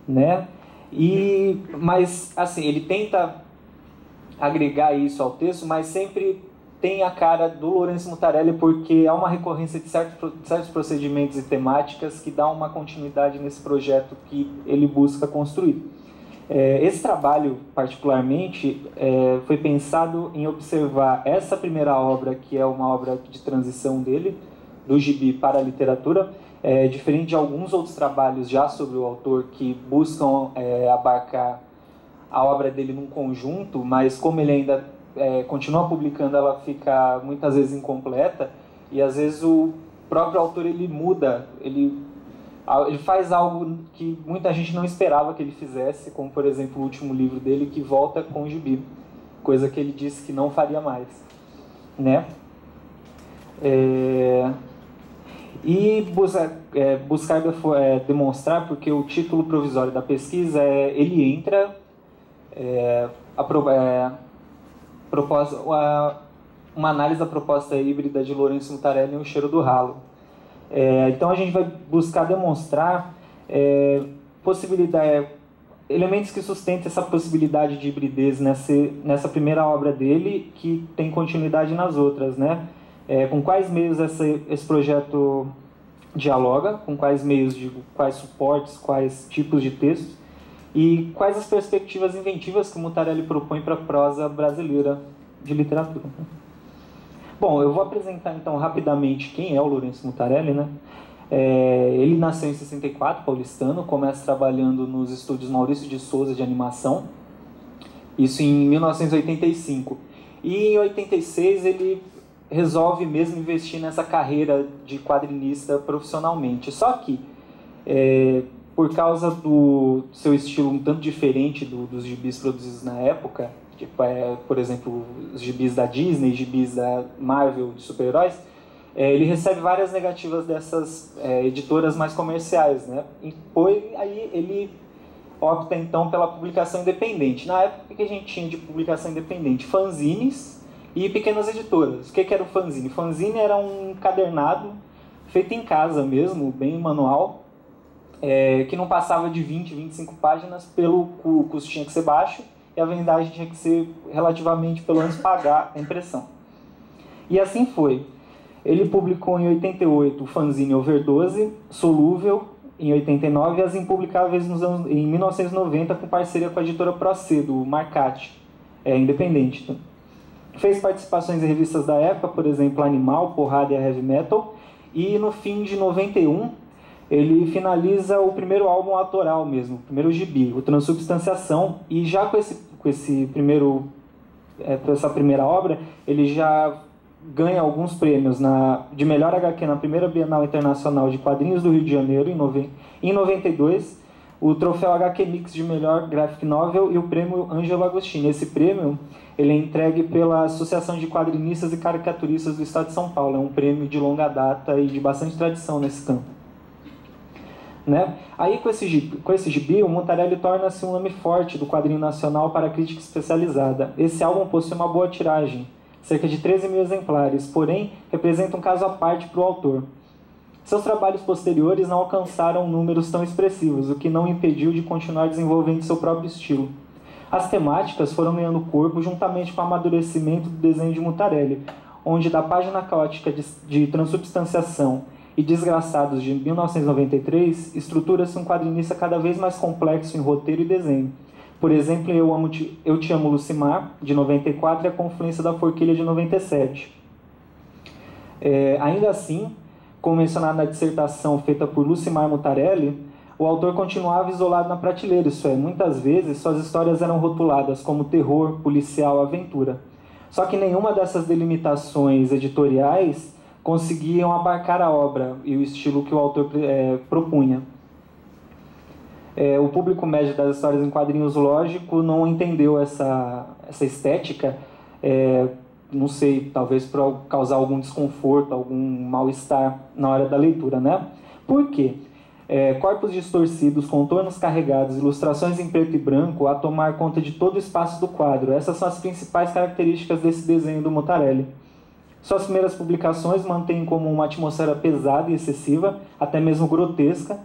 né? Mas, assim, ele tenta agregar isso ao texto, mas sempre tem a cara do Lourenço Mutarelli, porque há uma recorrência de certos procedimentos e temáticas que dá uma continuidade nesse projeto que ele busca construir. Esse trabalho, particularmente, foi pensado em observar essa primeira obra, que é uma obra de transição dele, do gibi para a literatura, diferente de alguns outros trabalhos já sobre o autor que buscam abarcar a obra dele num conjunto, mas como ele ainda continua publicando, ela fica muitas vezes incompleta, e às vezes o próprio autor ele muda, ele faz algo que muita gente não esperava que ele fizesse, como por exemplo o último livro dele, que volta com o gibi, coisa que ele disse que não faria mais, né? E buscar demonstrar, porque o título provisório da pesquisa ele entra uma análise da proposta híbrida de Lourenço Mutarelli em O Cheiro do Ralo. Então a gente vai buscar demonstrar elementos que sustentem essa possibilidade de hibridez nessa primeira obra dele, que tem continuidade nas outras, né? Com quais meios esse projeto dialoga, com quais meios, quais suportes, quais tipos de textos, e quais as perspectivas inventivas que o Mutarelli propõe para a prosa brasileira de literatura. Bom, eu vou apresentar então rapidamente quem é o Lourenço Mutarelli, né? Ele nasceu em 64, paulistano, começa trabalhando nos estúdios Maurício de Souza de animação, isso em 1985. E em 86 ele resolve mesmo investir nessa carreira de quadrinista profissionalmente. Só que, por causa do seu estilo um tanto diferente dos gibis produzidos na época, tipo, por exemplo, os gibis da Disney, gibis da Marvel de super-heróis, ele recebe várias negativas dessas editoras mais comerciais, né? E aí ele opta então pela publicação independente. Na época, o que a gente tinha de publicação independente? Fanzines e pequenas editoras. O que era o fanzine? Fanzine era um encadernado feito em casa mesmo, bem manual, que não passava de 20, 25 páginas, o custo tinha que ser baixo e a vendagem tinha que ser relativamente, pelo menos, pagar a impressão. E assim foi. Ele publicou em 88 o fanzine Overdose, Solúvel, em 89, e as impublicáveis em 1990, com parceria com a editora Procê, do Marcati, independente. Fez participações em revistas da época, por exemplo, Animal, Porrada e Heavy Metal, e no fim de 91, ele finaliza o primeiro álbum autoral mesmo, o primeiro gibi, o Transubstanciação, e já com essa primeira obra, ele já ganha alguns prêmios de melhor HQ na primeira Bienal Internacional de Quadrinhos do Rio de Janeiro, em 92, o troféu HQ Mix de melhor graphic novel e o prêmio Ângelo Agostini. Esse prêmio ele é entregue pela Associação de Quadrinistas e Caricaturistas do Estado de São Paulo. É um prêmio de longa data e de bastante tradição nesse campo. Né? Aí, com esse gibi, o Mutarelli torna-se um nome forte do quadrinho nacional para a crítica especializada. Esse álbum possui uma boa tiragem, cerca de 13 mil exemplares, porém representa um caso à parte para o autor. Seus trabalhos posteriores não alcançaram números tão expressivos, o que não o impediu de continuar desenvolvendo seu próprio estilo. As temáticas foram ganhando corpo juntamente com o amadurecimento do desenho de Mutarelli, onde da página caótica de Transubstanciação e Desgraçados de 1993, estrutura-se um quadrinista cada vez mais complexo em roteiro e desenho. Por exemplo, Eu Te Amo, Lucimar, de 94, e A Confluência da Forquilha, de 97. Ainda assim, como mencionado na dissertação feita por Lucimar Mutarelli, o autor continuava isolado na prateleira, isso é, muitas vezes suas histórias eram rotuladas como terror, policial, aventura. Só que nenhuma dessas delimitações editoriais conseguiam abarcar a obra e o estilo que o autor propunha. O público médio das histórias em quadrinhos, lógico, não entendeu essa estética, não sei, talvez por causar algum desconforto, algum mal-estar na hora da leitura, né? Por quê? Corpos distorcidos, contornos carregados, ilustrações em preto e branco a tomar conta de todo o espaço do quadro. Essas são as principais características desse desenho do Mutarelli. Suas primeiras publicações mantêm como uma atmosfera pesada e excessiva, até mesmo grotesca,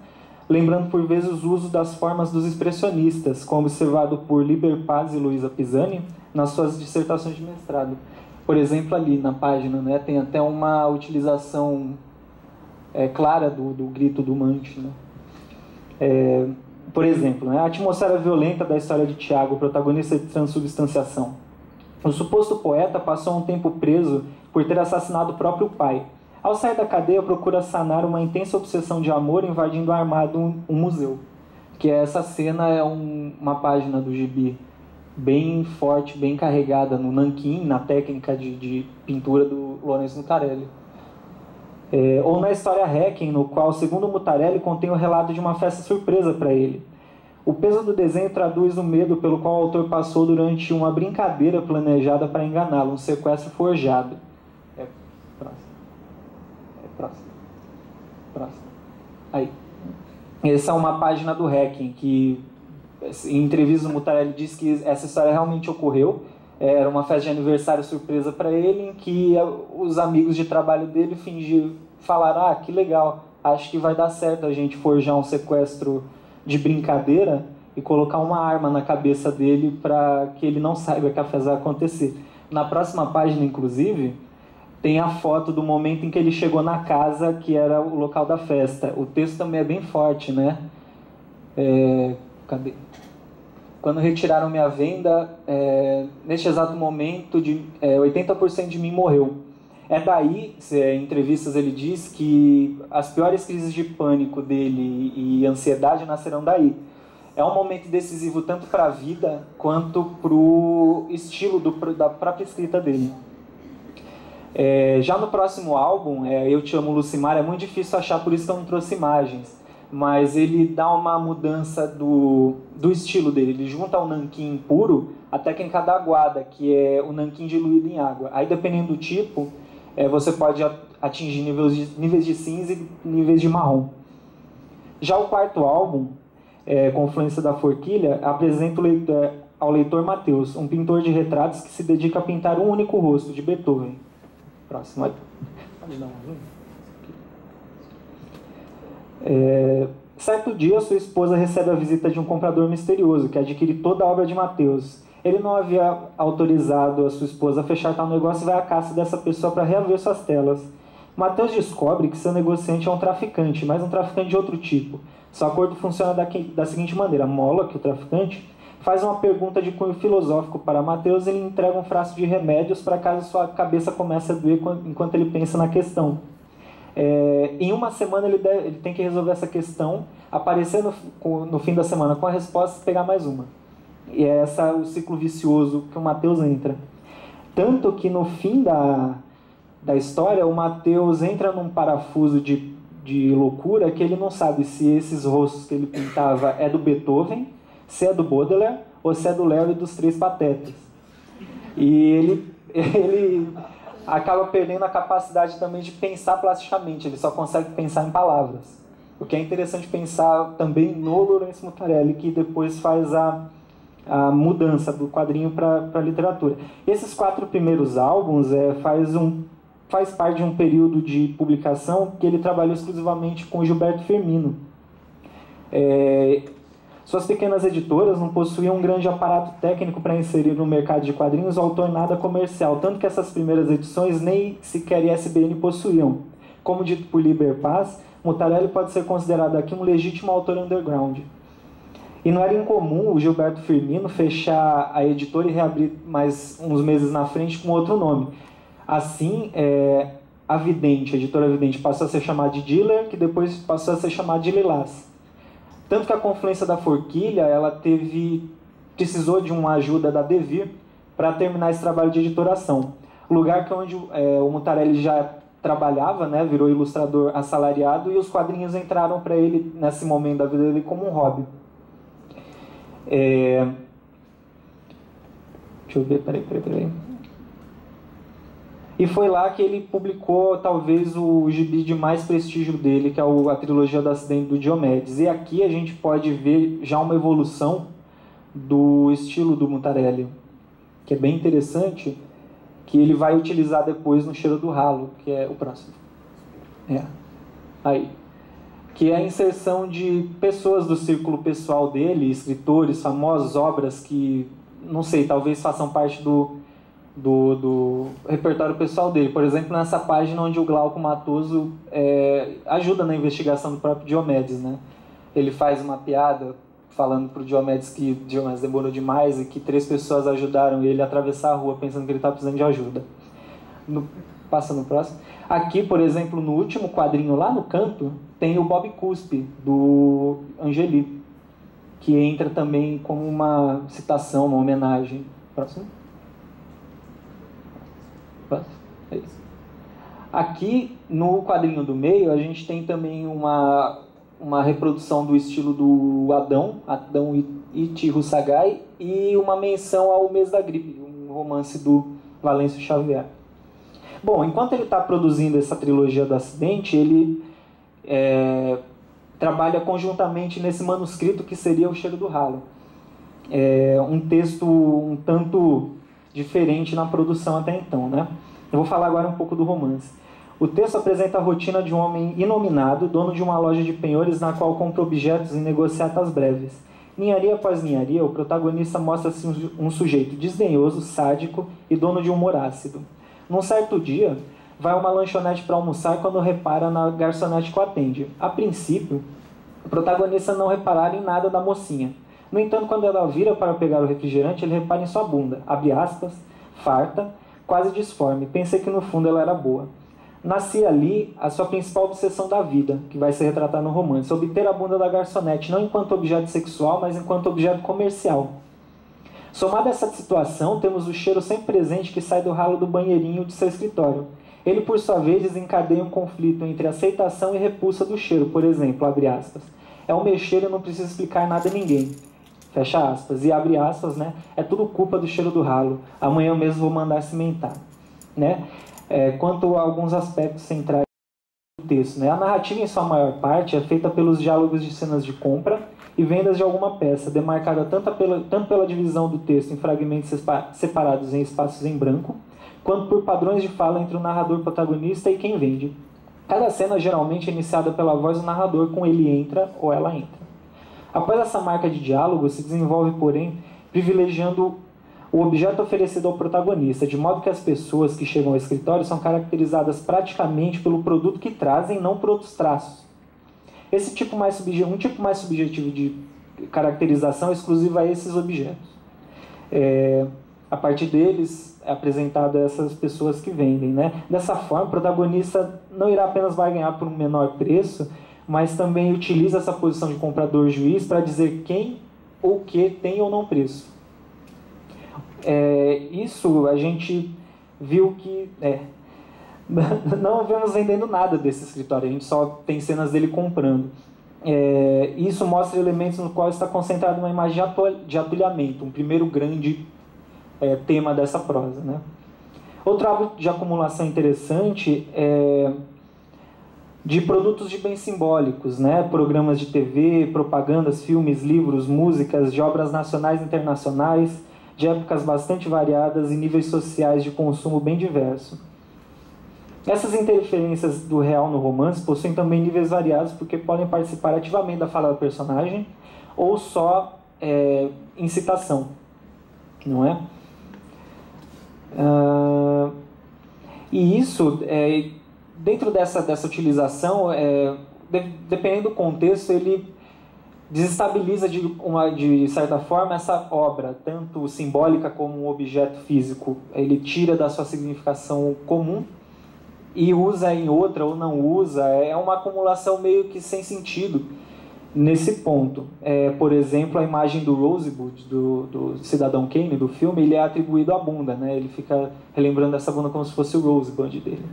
lembrando por vezes o uso das formas dos expressionistas, como observado por Liber Paz e Luisa Pisani nas suas dissertações de mestrado. Por exemplo, ali na página, né, tem até uma utilização clara do grito do Manche, né? Por exemplo, né, a atmosfera violenta da história de Tiago, protagonista de Transubstanciação. O suposto poeta passou um tempo preso por ter assassinado o próprio pai. Ao sair da cadeia, procura sanar uma intensa obsessão de amor invadindo armado um museu. Que essa cena é uma página do gibi bem forte, bem carregada no nanquim, na técnica de pintura do Lourenço Mutarelli. Ou na história Requiem, no qual, segundo Mutarelli, contém o relato de uma festa surpresa para ele. O peso do desenho traduz o medo pelo qual o autor passou durante uma brincadeira planejada para enganá-lo, um sequestro forjado. Próximo. Aí. Essa é uma página do Requiem, que em entrevista o Mutarelli diz que essa história realmente ocorreu. Era uma festa de aniversário surpresa para ele, em que os amigos de trabalho dele falaram: que legal, acho que vai dar certo a gente forjar um sequestro de brincadeira e colocar uma arma na cabeça dele para que ele não saiba que a festa vai acontecer. Na próxima página, inclusive, tem a foto do momento em que ele chegou na casa, que era o local da festa. O texto também é bem forte, né? Cadê? Quando retiraram minha venda, neste exato momento, 80% de mim morreu. Daí, em entrevistas ele diz que as piores crises de pânico dele e ansiedade nascerão daí. É um momento decisivo tanto para a vida quanto para o estilo da própria escrita dele. Já no próximo álbum, Eu Te Amo, Lucimar, é muito difícil achar, por isso que eu não trouxe imagens. Mas ele dá uma mudança do estilo dele. Ele junta o nanquim puro à técnica da aguada, que é o nanquim diluído em água. Aí, dependendo do tipo, você pode atingir níveis de cinza e níveis de marrom. Já o quarto álbum, Confluência da Forquilha, apresenta ao leitor Mateus, um pintor de retratos que se dedica a pintar um único rosto, de Beethoven. Próximo. Pode dar um zoom. Certo dia, sua esposa recebe a visita de um comprador misterioso que adquire toda a obra de Mateus. Ele não havia autorizado a sua esposa a fechar tal negócio e vai à caça dessa pessoa para reaver suas telas. Mateus descobre que seu negociante é um traficante, mas um traficante de outro tipo. Seu acordo funciona da seguinte maneira: Moloch, o traficante, faz uma pergunta de cunho filosófico para Mateus e ele entrega um frasco de remédios para caso sua cabeça comece a doer enquanto ele pensa na questão. Em uma semana ele tem que resolver essa questão, aparecer no fim da semana com a resposta e pegar mais uma. E é esse o ciclo vicioso que o Mateus entra. Tanto que no fim da história, o Mateus entra num parafuso de loucura que ele não sabe se esses rostos que ele pintava é do Beethoven, se é do Baudelaire ou se é do Léo e dos Três Patetas. E ele acaba perdendo a capacidade também de pensar plasticamente, ele só consegue pensar em palavras. O que é interessante pensar também no Lourenço Mutarelli, que depois faz a mudança do quadrinho para a literatura. Esses 4 primeiros álbuns faz parte de um período de publicação que ele trabalhou exclusivamente com Gilberto Firmino. Suas pequenas editoras não possuíam um grande aparato técnico para inserir no mercado de quadrinhos o autor nada comercial, tanto que essas primeiras edições nem sequer ISBN possuíam. Como dito por Liber Paz, Mutarelli pode ser considerado aqui um legítimo autor underground. E não era incomum o Gilberto Firmino fechar a editora e reabrir mais uns meses na frente com outro nome. Assim, a editora Vidente, passou a ser chamada de Diller, que depois passou a ser chamada de Lilás. Tanto que a Confluência da Forquilha, ela precisou de uma ajuda da Devir para terminar esse trabalho de editoração. O lugar que onde o Mutarelli já trabalhava, né, virou ilustrador assalariado, e os quadrinhos entraram para ele, nesse momento da vida dele, como um hobby. Deixa eu ver, peraí. E foi lá que ele publicou, talvez, o gibi de mais prestígio dele, que é a trilogia do Acidente do Diomedes. E aqui a gente pode ver já uma evolução do estilo do Mutarelli, que é bem interessante, que ele vai utilizar depois no Cheiro do Ralo, que é o próximo. Que é a inserção de pessoas do círculo pessoal dele, escritores, famosos, obras que, não sei, talvez façam parte do repertório pessoal dele. Por exemplo, nessa página onde o Glauco Matoso ajuda na investigação do próprio Diomedes, né? Ele faz uma piada falando para o Diomedes que Diomedes demorou demais e que 3 pessoas ajudaram ele a atravessar a rua pensando que ele estava precisando de ajuda. Passa no próximo. Aqui, por exemplo, no último quadrinho lá no canto, tem o Bob Cuspe, do Angeli, que entra também como uma citação, uma homenagem. Próximo. É isso. Aqui, no quadrinho do meio, a gente tem também uma reprodução do estilo do Adão Iti Sagai, e uma menção ao Mês da Gripe, um romance do Valêncio Xavier. Bom, enquanto ele está produzindo essa trilogia do Acidente, ele trabalha conjuntamente nesse manuscrito que seria o Cheiro do Ralo. Um texto um tanto diferente na produção até então, né? Eu vou falar agora um pouco do romance. O texto apresenta a rotina de um homem inominado, dono de uma loja de penhores na qual compra objetos em negociatas breves. Ninharia após ninharia, o protagonista mostra-se um sujeito desdenhoso, sádico e dono de humor ácido. Num certo dia, vai a uma lanchonete para almoçar quando repara na garçonete que o atende. A princípio, o protagonista não repara em nada da mocinha. No entanto, quando ela vira para pegar o refrigerante, ele repara em sua bunda, abre aspas, farta, quase disforme. Pensei que no fundo ela era boa. Nascia ali a sua principal obsessão da vida, que vai se retratar no romance, obter a bunda da garçonete, não enquanto objeto sexual, mas enquanto objeto comercial. Somado a essa situação, temos o cheiro sempre presente que sai do ralo do banheirinho de seu escritório. Ele, por sua vez, desencadeia um conflito entre aceitação e repulsa do cheiro, por exemplo, abre aspas. É o meu cheiro, eu não preciso explicar nada a ninguém. Fecha aspas. E abre aspas, né? É tudo culpa do cheiro do ralo. Amanhã eu mesmo vou mandar cimentar. Né? Quanto a alguns aspectos centrais do texto, né? A narrativa, em sua maior parte, é feita pelos diálogos de cenas de compra e vendas de alguma peça, demarcada tanto pela divisão do texto em fragmentos separados em espaços em branco, quanto por padrões de fala entre o narrador protagonista e quem vende. Cada cena geralmente é iniciada pela voz do narrador com ele entra ou ela entra. Após essa marca de diálogo, se desenvolve, porém, privilegiando o objeto oferecido ao protagonista, de modo que as pessoas que chegam ao escritório são caracterizadas praticamente pelo produto que trazem, não por outros traços. Um tipo mais subjetivo de caracterização é exclusivo a esses objetos. A partir deles é apresentado a essas pessoas que vendem, né? Dessa forma, o protagonista não irá apenas barganhar por um menor preço, mas também utiliza essa posição de comprador-juiz para dizer quem ou que tem ou não preço. Isso a gente viu que não vemos vendendo nada desse escritório, a gente só tem cenas dele comprando. Isso mostra elementos no qual está concentrada uma imagem de atulhamento, um primeiro grande tema dessa prosa, né? Outro hábito de acumulação interessante é de produtos de bens simbólicos, né? Programas de TV, propagandas, filmes, livros, músicas, de obras nacionais e internacionais, de épocas bastante variadas e níveis sociais de consumo bem diverso. Essas interferências do real no romance possuem também níveis variados, porque podem participar ativamente da fala do personagem ou só incitação, não é? E isso, dentro dessa utilização, dependendo do contexto, ele desestabiliza de certa forma essa obra, tanto simbólica como um objeto físico. Ele tira da sua significação comum e usa em outra ou não usa. É uma acumulação meio que sem sentido nesse ponto. Por exemplo, a imagem do Rosebud, do Cidadão Kane, do filme, ele é atribuído à bunda, né? Ele fica relembrando essa bunda como se fosse o Rosebud dele.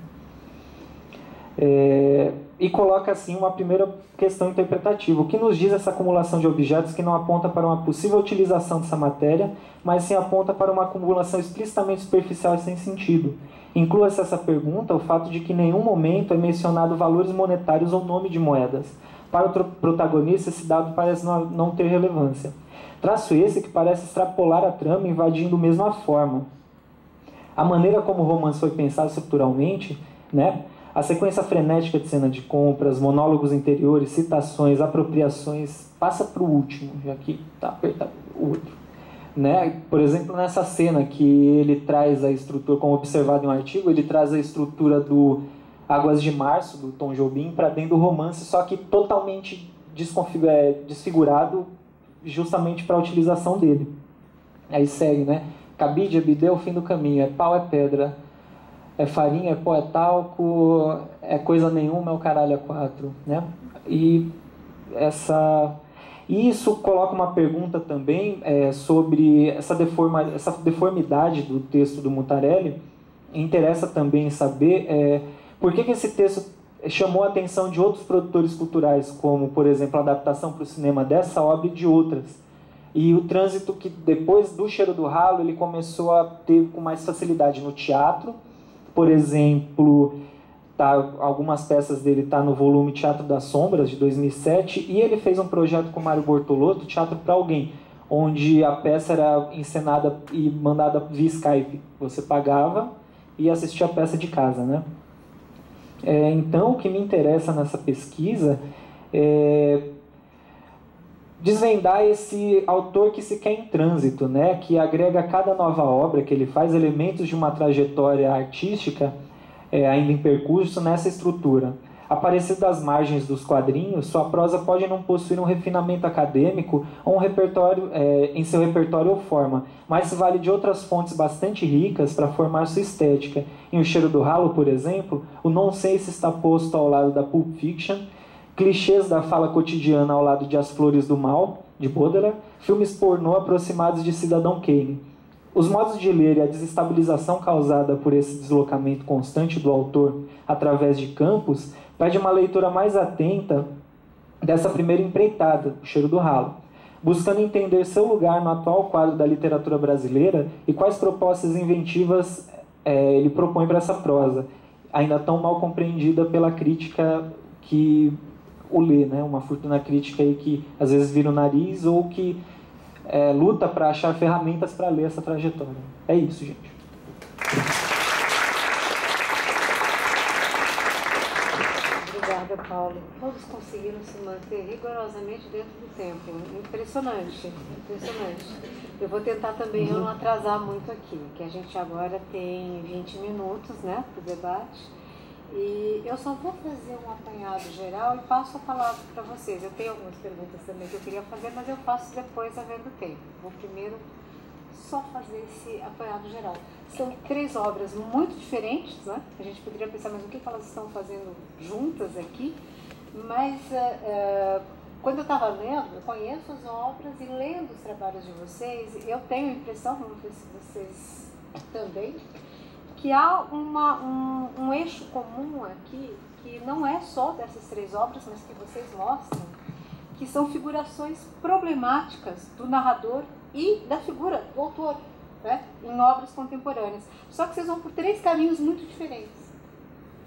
E coloca assim uma primeira questão interpretativa. O que nos diz essa acumulação de objetos que não aponta para uma possível utilização dessa matéria, mas sim aponta para uma acumulação explicitamente superficial e sem sentido? Inclua-se essa pergunta o fato de que em nenhum momento é mencionado valores monetários ou nome de moedas. Para o protagonista, esse dado parece não ter relevância. Traço esse que parece extrapolar a trama, invadindo mesmo a forma. A maneira como o romance foi pensado estruturalmente, né? A sequência frenética de cena de compras, monólogos interiores, citações, apropriações, passa para o último, já que está apertado o outro. Né? Por exemplo, nessa cena que ele traz a estrutura, como observado em um artigo, ele traz a estrutura do Águas de Março, do Tom Jobim, para dentro do romance, só que totalmente desfigurado justamente para a utilização dele. Aí segue, né? Cabide, abidê, o fim do caminho, é pau, é pedra, é farinha, é pó, é talco, é coisa nenhuma, é o caralho a quatro, né? E isso coloca uma pergunta também sobre essa deformidade do texto do Mutarelli. Interessa também saber por que esse texto chamou a atenção de outros produtores culturais, como, por exemplo, a adaptação para o cinema dessa obra e de outras. E o trânsito que, depois do Cheiro do Ralo, ele começou a ter com mais facilidade no teatro. Por exemplo, algumas peças dele estão no volume Teatro das Sombras, de 2007, e ele fez um projeto com Mário Bortolotto, Teatro para Alguém, onde a peça era encenada e mandada via Skype. Você pagava e assistia a peça de casa, né? Então, o que me interessa nessa pesquisa é desvendar esse autor que se quer em trânsito, né? Que agrega a cada nova obra que ele faz elementos de uma trajetória artística ainda em percurso nessa estrutura. Aparecido das margens dos quadrinhos, sua prosa pode não possuir um refinamento acadêmico ou um repertório em seu repertório ou forma, mas se vale de outras fontes bastante ricas para formar sua estética. Em O Cheiro do Ralo, por exemplo, o nonsense está posto ao lado da Pulp Fiction, clichês da fala cotidiana ao lado de As Flores do Mal, de Baudelaire, filmes pornô aproximados de Cidadão Kane. Os modos de ler e a desestabilização causada por esse deslocamento constante do autor através de campos pede uma leitura mais atenta dessa primeira empreitada, O Cheiro do Ralo, buscando entender seu lugar no atual quadro da literatura brasileira e quais propostas inventivas ele propõe para essa prosa, ainda tão mal compreendida pela crítica que o lê, né? Uma fortuna crítica aí que às vezes vira o nariz ou que luta para achar ferramentas para ler essa trajetória. É isso, gente. Obrigada, Paulo. Todos conseguiram se manter rigorosamente dentro do tempo. Impressionante, impressionante. Eu vou tentar também não atrasar muito aqui, que a gente agora tem 20 minutos, né, para o debate. E eu só vou fazer um apanhado geral e passo a palavra para vocês. Eu tenho algumas perguntas também que eu queria fazer, mas eu faço depois, havendo tempo. Vou primeiro só fazer esse apanhado geral. São 3 obras muito diferentes, né? A gente poderia pensar, mas o que elas estão fazendo juntas aqui? Mas quando eu estava lendo, eu conheço as obras e lendo os trabalhos de vocês, eu tenho a impressão, vamos ver se vocês também, que há um eixo comum aqui, que não é só dessas 3 obras, mas que vocês mostram, que são figurações problemáticas do narrador e da figura do autor, né, em obras contemporâneas. Só que vocês vão por 3 caminhos muito diferentes.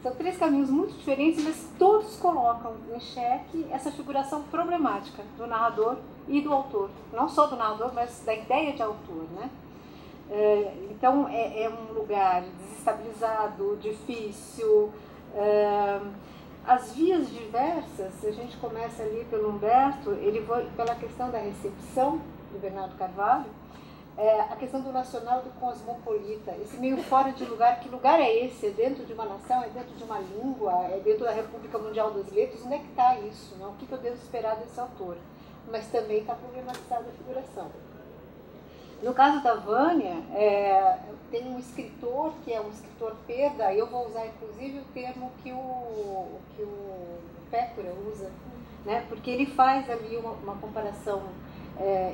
São 3 caminhos muito diferentes, mas todos colocam em xeque essa figuração problemática do narrador e do autor. Não só do narrador, mas da ideia de autor, né? Então, é um lugar desestabilizado, difícil. As vias diversas, a gente começa ali pelo Humberto, ele vai pela questão da recepção do Bernardo Carvalho, a questão do nacional e do cosmopolita, esse meio fora de lugar. Que lugar é esse? É dentro de uma nação? É dentro de uma língua? É dentro da República Mundial das Letras? Onde é que está isso? Não? O que eu devo esperar desse autor? Mas também está problematizada a figuração. No caso da Vânia, tem um escritor que é um escritor perda, eu vou usar inclusive o termo que o Pécora usa, né? Porque ele faz ali uma comparação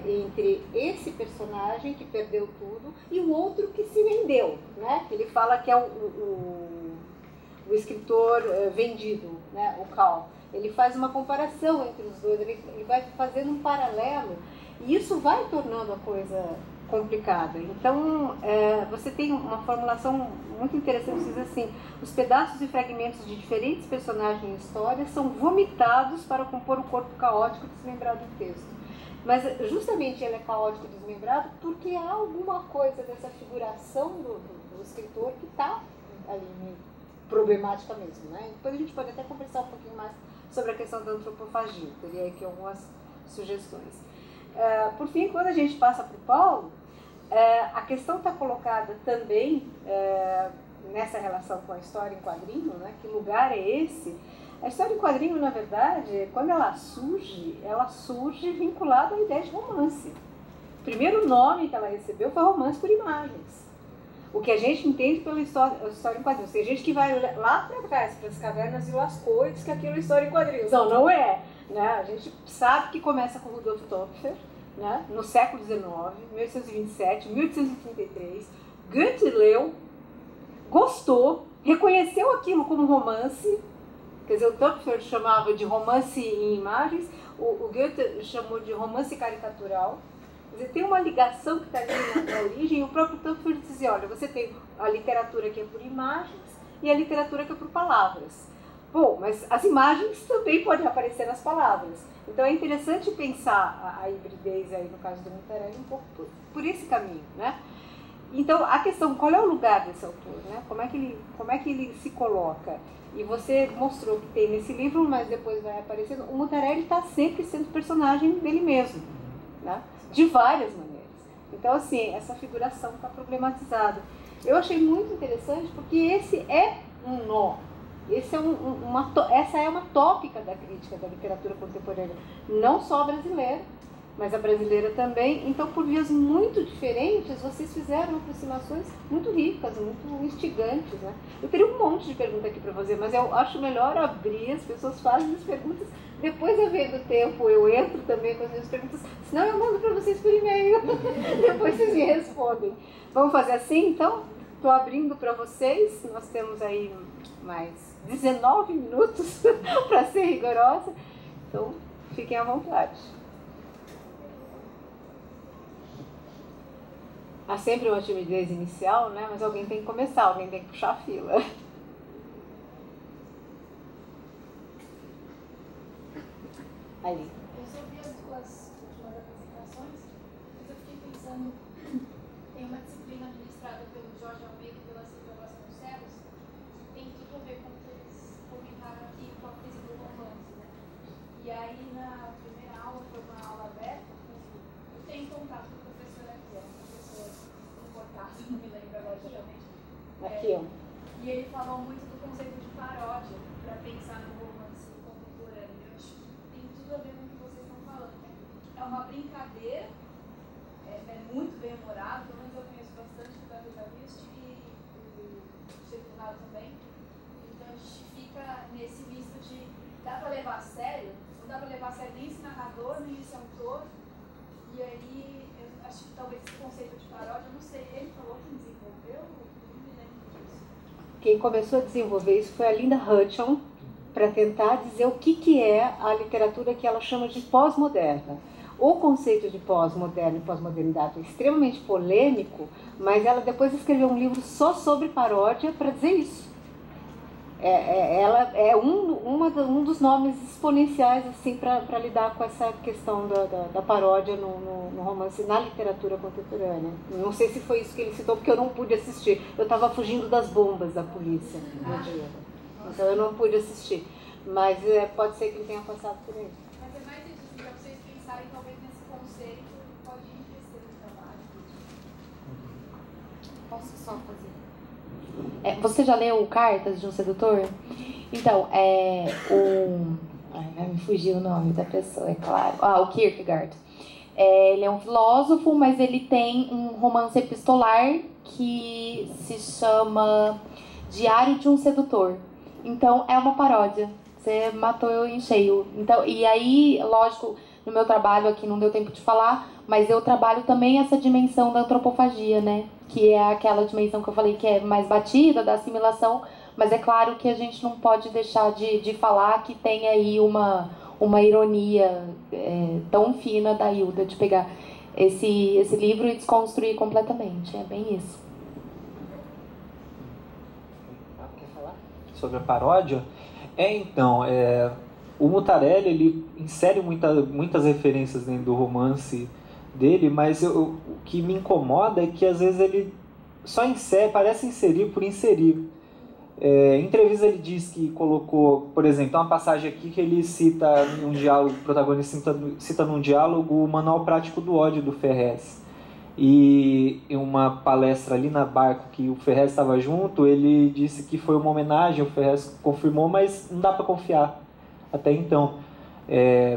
entre esse personagem que perdeu tudo e o outro que se vendeu, né? Ele fala que é o escritor vendido, né? O Cal. Ele faz uma comparação entre os dois, ele vai fazendo um paralelo e isso vai tornando a coisa complicada. Então, você tem uma formulação muito interessante, diz assim: os pedaços e fragmentos de diferentes personagens e histórias são vomitados para compor o corpo caótico desmembrado do texto. Mas justamente ele é caótico e desmembrado porque há alguma coisa dessa figuração do escritor que está ali problemática mesmo, né? Depois a gente pode até conversar um pouquinho mais sobre a questão da antropofagia, teria aqui algumas sugestões. Por fim, quando a gente passa para o Paulo, a questão está colocada também nessa relação com a história em quadrinho, né? Que lugar é esse? A história em quadrinho, na verdade, quando ela surge vinculada à ideia de romance. O primeiro nome que ela recebeu foi romance por imagens. O que a gente entende pela história em quadrinhos. Tem gente que vai lá para trás, para as cavernas e Lascaux, e diz que aquilo é história em quadrinhos. Não, não é. Né? A gente sabe que começa com Rudolf Topfer, né? No século XIX, 1827, 1833. Goethe leu, gostou, reconheceu aquilo como romance. Quer dizer, o Topfer chamava de romance em imagens, o Goethe chamou de romance caricatural. Quer dizer, tem uma ligação que está ali na origem, e o próprio Topfer dizia: olha, você tem a literatura que é por imagens e a literatura que é por palavras. Bom, mas as imagens também podem aparecer nas palavras. Então é interessante pensar a hibridez aí, no caso do Mutarelli, um pouco por esse caminho, né? Então, a questão, qual é o lugar desse autor, né? Como é que ele se coloca? E você mostrou que tem nesse livro, mas depois vai aparecendo. O Mutarelli está sempre sendo personagem dele mesmo, né? De várias maneiras. Então, assim, essa figuração está problematizada. Eu achei muito interessante porque esse é um nó. Essa é uma tópica da crítica da literatura contemporânea, não só brasileira, mas a brasileira também. Então, por vias muito diferentes, vocês fizeram aproximações muito ricas, muito instigantes, né? Eu teria um monte de perguntas aqui para fazer, mas eu acho melhor abrir, as pessoas fazem as perguntas, depois, havendo tempo, eu entro também com as minhas perguntas, senão eu mando para vocês por e-mail, depois vocês me respondem. Vamos fazer assim, então? Estou abrindo para vocês, nós temos aí mais 19 minutos para ser rigorosa, então fiquem à vontade. Há sempre uma timidez inicial, né? Mas alguém tem que começar, alguém tem que puxar a fila. Ali. Eu só vi as duas últimas apresentações, mas eu fiquei pensando, tem uma disciplina administrada pelo Jorge Almeida e pela Silvia Vasconcelos, que tem tudo a ver com o que eles comentaram aqui com a crise do romance, né? E aí na primeira aula, foi uma aula aberta, eu tenho contato com a professora aqui, uma professora importada, não me lembro agora exatamente. Aqui, ó. E ele falou muito do conceito de paródia para pensar no romance contemporâneo. Eu acho que tem tudo a ver com o que vocês estão falando. É uma brincadeira, é muito bem humorado, pelo menos eu conheço bastante do Gabriel Javist e o Circulado também. Então a gente fica nesse misto de dá para levar a sério, não dá para levar a sério nem esse narrador, nem esse autor. E aí eu acho que talvez esse conceito de paródia, eu não sei, ele falou que desenvolveu. Quem começou a desenvolver isso foi a Linda Hutton, para tentar dizer o que é a literatura que ela chama de pós-moderna. O conceito de pós-moderno e pós-modernidade é extremamente polêmico, mas ela depois escreveu um livro só sobre paródia para dizer isso. Ela é um dos nomes exponenciais assim, para lidar com essa questão da paródia no romance, na literatura contemporânea. Não sei se foi isso que ele citou, porque eu não pude assistir. Eu estava fugindo das bombas da polícia no dia. Então eu não pude assistir. Mas pode ser que ele tenha passado por aí. Mas é mais isso, para vocês pensarem talvez nesse conceito, pode enriquecer o trabalho. Posso só fazer? Você já leu Cartas de um Sedutor? Então, vai me fugir o nome da pessoa, é claro. O Kierkegaard. Ele é um filósofo, mas ele tem um romance epistolar que se chama Diário de um Sedutor. Então, é uma paródia. Você matou eu em cheio. Então, e aí, lógico, no meu trabalho aqui não deu tempo de falar, mas eu trabalho também essa dimensão da antropofagia, né? Que é aquela dimensão que eu falei que é mais batida, da assimilação, mas é claro que a gente não pode deixar de falar que tem aí uma ironia tão fina da Hilda de pegar esse livro e desconstruir completamente. É bem isso. Quer falar? Sobre a paródia? Então, o Mutarelli, ele insere muitas referências dentro do romance dele, mas o que me incomoda é que às vezes ele só parece inserir por inserir. Em entrevista ele diz que colocou, por exemplo, uma passagem aqui que ele cita um diálogo, o protagonista cita num diálogo o Manual Prático do Ódio do Ferrez. E em uma palestra ali na Barco que o Ferrez estava junto, ele disse que foi uma homenagem, o Ferrez confirmou, mas não dá para confiar até então.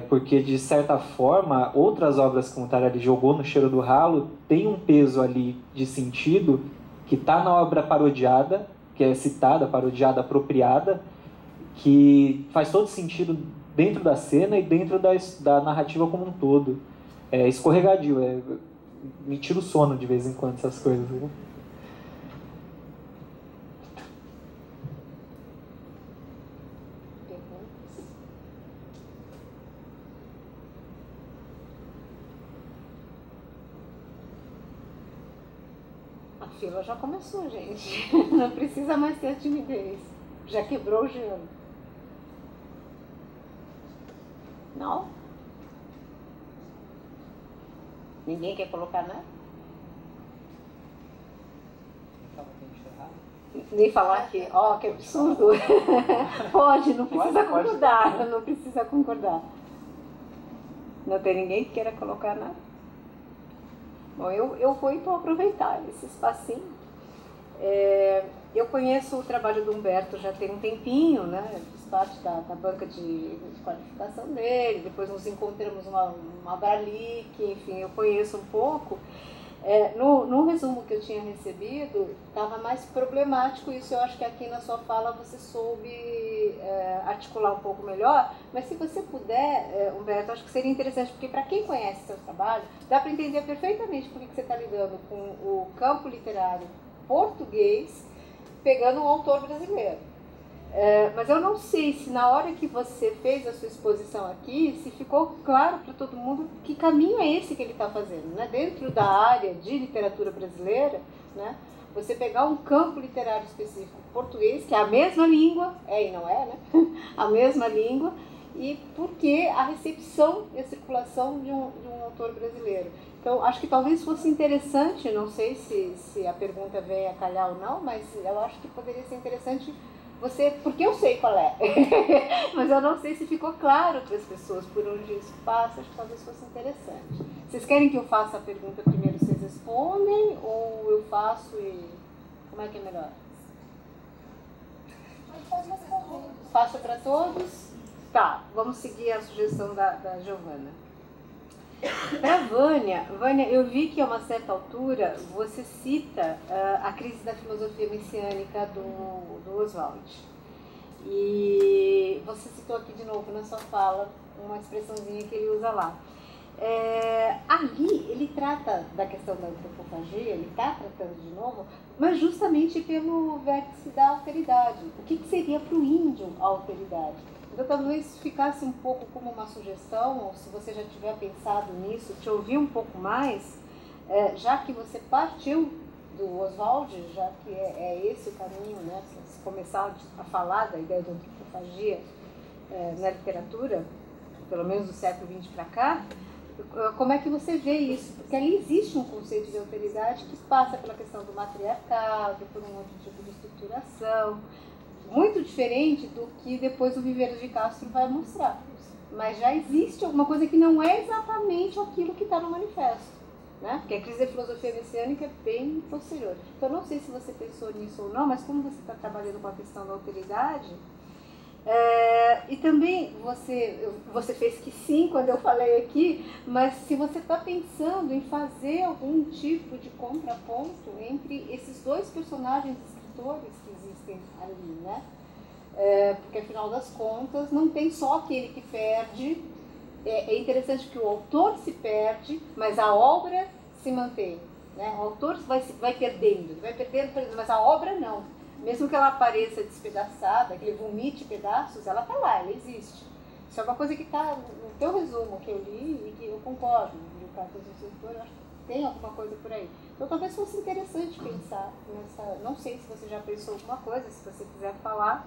Porque de certa forma outras obras que o Mutarelli jogou no Cheiro do Ralo tem um peso ali de sentido que está na obra parodiada, que é citada, parodiada, apropriada, que faz todo sentido dentro da cena e dentro da narrativa como um todo. É escorregadio, me tira o sono de vez em quando essas coisas, né? A fila já começou, gente. Não precisa mais ter timidez. Já quebrou o gelo. Não? Ninguém quer colocar nada? Nem falar que, que absurdo. Pode, não precisa concordar. Não precisa concordar. Não tem ninguém que queira colocar nada? Bom, eu vou então aproveitar esse espacinho. Eu conheço o trabalho do Humberto já tem um tempinho, né? Fiz parte da banca de qualificação dele, depois nos encontramos uma Bralic, enfim, eu conheço um pouco. No resumo que eu tinha recebido, estava mais problemático isso. Eu acho que aqui na sua fala você soube articular um pouco melhor, mas se você puder, Humberto, acho que seria interessante, porque para quem conhece seu trabalho, dá para entender perfeitamente por que você está lidando com o campo literário português, pegando um autor brasileiro. Mas eu não sei se na hora que você fez a sua exposição aqui, se ficou claro para todo mundo que caminho é esse que ele está fazendo, né? Dentro da área de literatura brasileira, né? Você pegar um campo literário específico português, que é a mesma língua, e não é, né? A mesma língua, e porque a recepção e a circulação de um autor brasileiro. Então, acho que talvez fosse interessante, não sei se a pergunta vem a calhar ou não, mas eu acho que poderia ser interessante porque eu sei qual é, mas eu não sei se ficou claro para as pessoas por onde isso passa, acho que talvez fosse interessante. Vocês querem que eu faça a pergunta primeiro, vocês respondem, ou eu faço e... Como é que é melhor? Faço para todos? Tá, vamos seguir a sugestão da Giovana. Para Vânia, eu vi que a uma certa altura você cita a crise da filosofia messiânica do Oswald. E você citou aqui de novo na sua fala uma expressãozinha que ele usa lá. Ali ele trata da questão da antropofagia, ele está tratando de novo, mas justamente pelo vértice da alteridade. O que seria para o índio a alteridade? Então, talvez ficasse um pouco como uma sugestão, ou se você já tiver pensado nisso, te ouvir um pouco mais, já que você partiu do Oswald, já que é esse o caminho, né? Se começar a falar da ideia de antropofagia na literatura, pelo menos do século XX para cá, como é que você vê isso? Porque ali existe um conceito de alteridade que passa pela questão do matriarcado, por um outro tipo de estruturação, muito diferente do que depois o Viveiros de Castro vai mostrar. Mas já existe alguma coisa que não é exatamente aquilo que está no manifesto, né? Porque a crise da filosofia messiânica é bem posterior. Então, eu não sei se você pensou nisso ou não, mas como você está trabalhando com a questão da alteridade, e também você fez que sim quando eu falei aqui, mas se você está pensando em fazer algum tipo de contraponto entre esses dois personagens escritores que existem ali, né? Porque afinal das contas não tem só aquele que perde. É interessante que o autor se perde, mas a obra se mantém, né? O autor vai perdendo, mas a obra não. Mesmo que ela apareça despedaçada, que ele vomite pedaços, ela está lá, ela existe. Isso é uma coisa que está no teu resumo que eu li e que eu concordo. No caso do setor, eu acho que tem alguma coisa por aí. Então talvez fosse interessante pensar nessa. Não sei se você já pensou alguma coisa, se você quiser falar.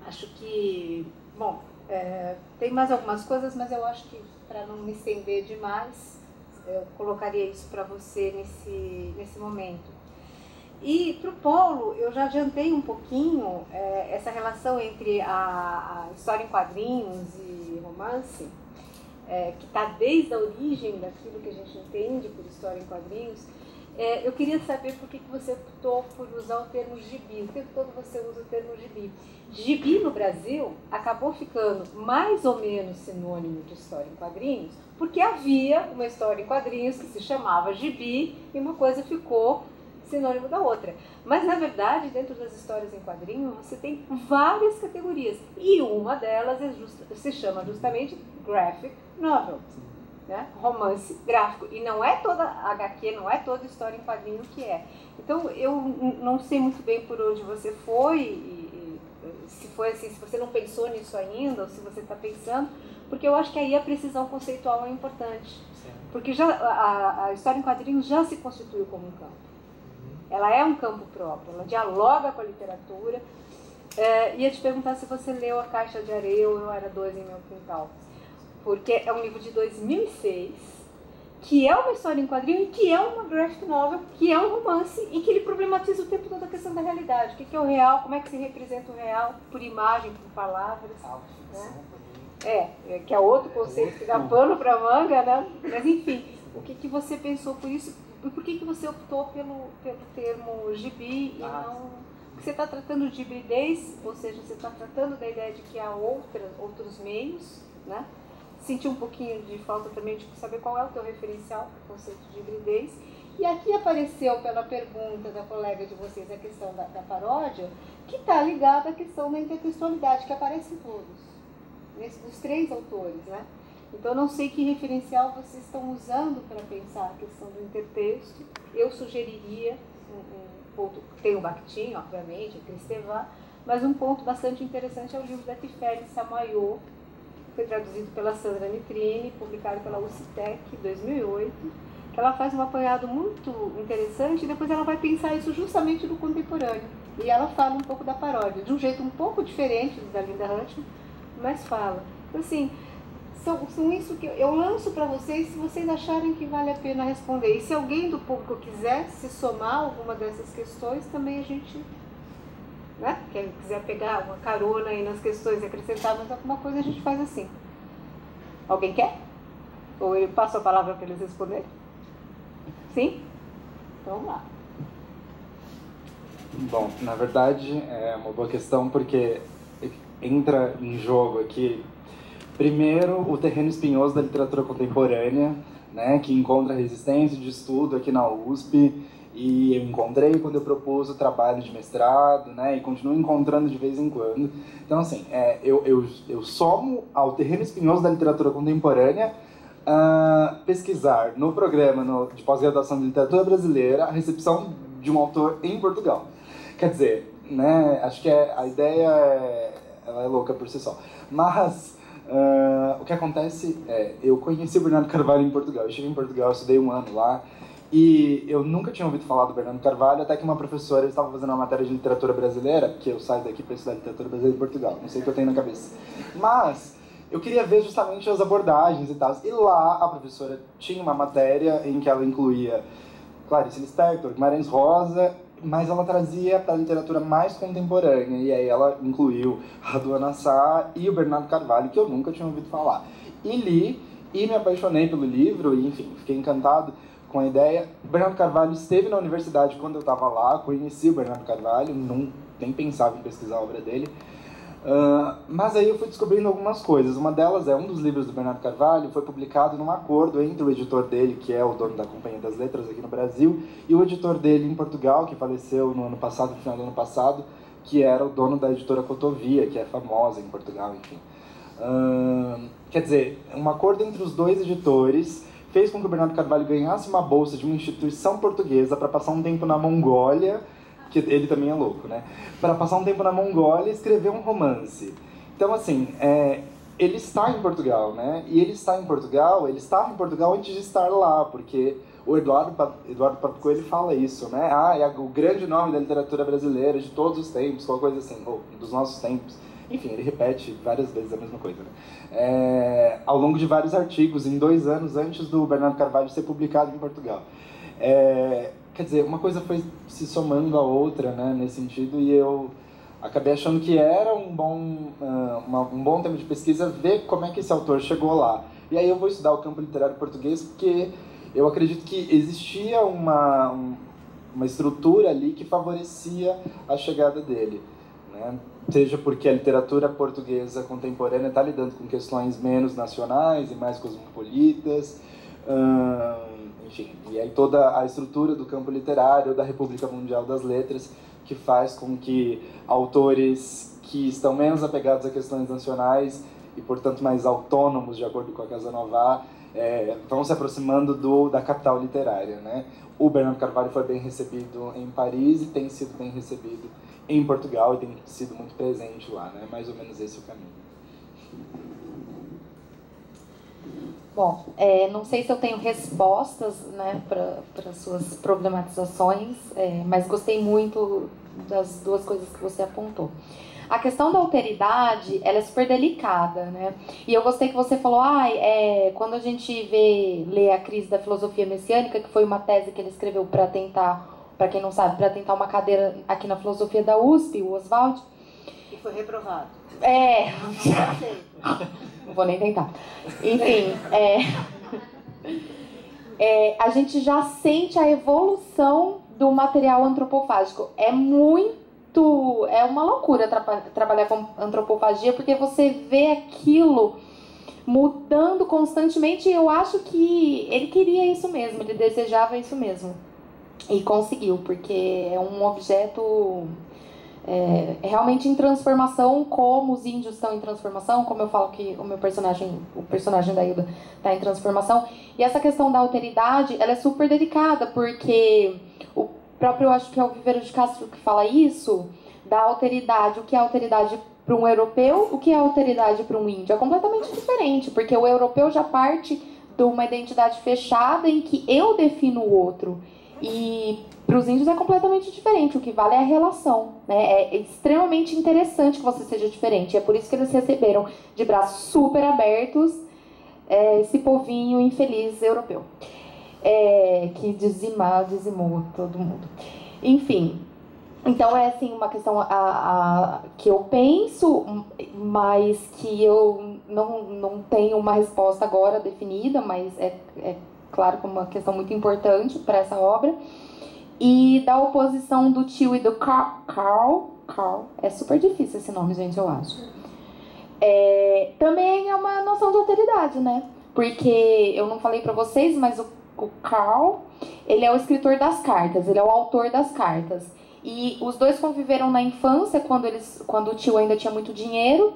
Acho que, bom, tem mais algumas coisas, mas eu acho que para não me estender demais, eu colocaria isso para você nesse momento. E para o Paulo, eu já adiantei um pouquinho essa relação entre a história em quadrinhos e romance, que está desde a origem daquilo que a gente entende por história em quadrinhos. Eu queria saber por que você optou por usar o termo gibi. O tempo todo você usa o termo gibi. Gibi no Brasil acabou ficando mais ou menos sinônimo de história em quadrinhos, porque havia uma história em quadrinhos que se chamava gibi e uma coisa ficou sinônimo da outra. Mas, na verdade, dentro das histórias em quadrinhos, você tem várias categorias. E uma delas se chama justamente graphic novel, né? Romance gráfico. E não é toda HQ, não é toda história em quadrinho que é. Então, eu não sei muito bem por onde você foi, e se foi assim, se você não pensou nisso ainda, ou se você está pensando, porque eu acho que aí a precisão conceitual é importante. Porque a história em quadrinhos já se constituiu como um campo. Ela é um campo próprio, ela dialoga com a literatura. Ia te perguntar se você leu A Caixa de Areia ou Eu Era Dois em Meu Quintal. Porque é um livro de 2006, que é uma história em quadrinho e que é uma graphic novel, que é um romance e que ele problematiza o tempo todo a questão da realidade. O que é o real, como é que se representa o real por imagem, por palavras. Né? Que é outro conceito que dá pano para manga, né? Mas enfim, o que você pensou por isso? E por que você optou pelo termo gibi e não... Porque você está tratando de hibridez, ou seja, você está tratando da ideia de que há outros meios, né? Senti um pouquinho de falta também de saber qual é o teu referencial para o conceito de hibridez. E aqui apareceu, pela pergunta da colega de vocês, a questão da paródia, que está ligada à questão da intertextualidade, que aparece em todos, dos três autores, né? Então, eu não sei que referencial vocês estão usando para pensar a questão do intertexto. Eu sugeriria um ponto, tem o Bakhtin, obviamente, o Cristevá, mas um ponto bastante interessante é o livro da Tiferet Samayoa, que foi traduzido pela Sandra Nitrini, publicado pela UCTEC em 2008, que ela faz um apanhado muito interessante e depois ela vai pensar isso justamente no contemporâneo. E ela fala um pouco da paródia, de um jeito um pouco diferente da Linda Huntsman, mas fala. Então, assim, são isso que eu lanço para vocês, se vocês acharem que vale a pena responder. E se alguém do público quiser se somar a alguma dessas questões, também a gente, né, quiser pegar uma carona aí nas questões e acrescentar mais alguma coisa, a gente faz assim. Alguém quer? Ou eu passo a palavra para eles responderem? Sim? Então vamos lá. Bom, na verdade é uma boa questão porque entra em jogo aqui, primeiro, o terreno espinhoso da literatura contemporânea, né, que encontra resistência de estudo aqui na USP, e eu encontrei quando eu propus o trabalho de mestrado, né, e continuo encontrando de vez em quando. Então, assim, eu somo ao terreno espinhoso da literatura contemporânea pesquisar no programa de pós-graduação de literatura brasileira a recepção de um autor em Portugal. Quer dizer, né, acho que a ideia ela é louca por si só. Mas o que acontece eu conheci o Bernardo Carvalho em Portugal. Eu estive em Portugal, estudei um ano lá, E eu nunca tinha ouvido falar do Bernardo Carvalho, até que uma professora estava fazendo uma matéria de literatura brasileira, porque eu saio daqui para estudar literatura brasileira em Portugal, não sei o que eu tenho na cabeça. Mas eu queria ver justamente as abordagens e tal. E lá a professora tinha uma matéria em que ela incluía Clarice Lispector, Guimarães Rosa, mas ela trazia para a literatura mais contemporânea. E aí ela incluiu a Dona Sá e o Bernardo Carvalho, que eu nunca tinha ouvido falar. E li, e me apaixonei pelo livro, e enfim, fiquei encantado com a ideia. O Bernardo Carvalho esteve na universidade quando eu estava lá, conheci o Bernardo Carvalho, nem pensava em pesquisar a obra dele. Mas aí eu fui descobrindo algumas coisas. Uma delas é um dos livros do Bernardo Carvalho foi publicado num acordo entre o editor dele, que é o dono da Companhia das Letras aqui no Brasil, e o editor dele em Portugal, que faleceu no ano passado, no final do ano passado, que era o dono da editora Cotovia, que é famosa em Portugal, enfim. Quer dizer, um acordo entre os dois editores fez com que o Bernardo Carvalho ganhasse uma bolsa de uma instituição portuguesa para passar um tempo na Mongólia, que ele também é louco, né? Para passar um tempo na Mongólia e escrever um romance. Então, assim, ele está em Portugal, né? E ele estava em Portugal antes de estar lá, porque o Eduardo Papo Coelho fala isso, né? É o grande nome da literatura brasileira de todos os tempos, qualquer coisa assim, ou dos nossos tempos. Enfim, ele repete várias vezes a mesma coisa, né? Ao longo de vários artigos, em 2 anos antes do Bernardo Carvalho ser publicado em Portugal. Quer dizer, uma coisa foi se somando à outra, né, nesse sentido, e eu acabei achando que era um bom tema de pesquisa ver como é que esse autor chegou lá. E aí eu vou estudar o campo literário português porque eu acredito que existia uma estrutura ali que favorecia a chegada dele, né? Seja porque a literatura portuguesa contemporânea está lidando com questões menos nacionais e mais cosmopolitas, enfim, e aí toda a estrutura do campo literário da República Mundial das Letras que faz com que autores que estão menos apegados a questões nacionais e, portanto, mais autônomos, de acordo com a Casanova, vão se aproximando da capital literária, né? O Bernardo Carvalho foi bem recebido em Paris e tem sido bem recebido em Portugal e tem sido muito presente lá, né? Mais ou menos esse é o caminho. Bom, não sei se eu tenho respostas, né, para as suas problematizações, mas gostei muito das duas coisas que você apontou. A questão da alteridade, ela é super delicada, né? E eu gostei que você falou, quando a gente lê a crise da filosofia messiânica, que foi uma tese que ele escreveu para tentar, para quem não sabe, para tentar uma cadeira aqui na filosofia da USP, o Oswald. E foi reprovado. Não vou nem tentar. Enfim, a gente já sente a evolução do material antropofágico. É uma loucura trabalhar com antropofagia, porque você vê aquilo mudando constantemente, e eu acho que ele queria isso mesmo, ele desejava isso mesmo. E conseguiu, porque é um objeto realmente em transformação, como os índios estão em transformação, como eu falo que o personagem da Hilda está em transformação. E essa questão da alteridade, ela é super delicada, porque o próprio, eu acho que é o Viveiro de Castro que fala isso, da alteridade, o que é alteridade para um europeu, o que é alteridade para um índio. É completamente diferente, porque o europeu já parte de uma identidade fechada em que eu defino o outro. E para os índios é completamente diferente, o que vale é a relação, né? É extremamente interessante que você seja diferente, é por isso que eles receberam de braços super abertos esse povinho infeliz europeu, que dizimou todo mundo. Enfim, então é assim uma questão que eu penso, mas que eu não tenho uma resposta agora definida, mas é claro que é uma questão muito importante para essa obra. E da oposição do tio e do Carl, é super difícil esse nome, gente, eu acho. Também é uma noção de alteridade, né? Porque eu não falei pra vocês, mas o Carl, ele é o escritor das cartas, ele é o autor das cartas. E os dois conviveram na infância, quando o tio ainda tinha muito dinheiro,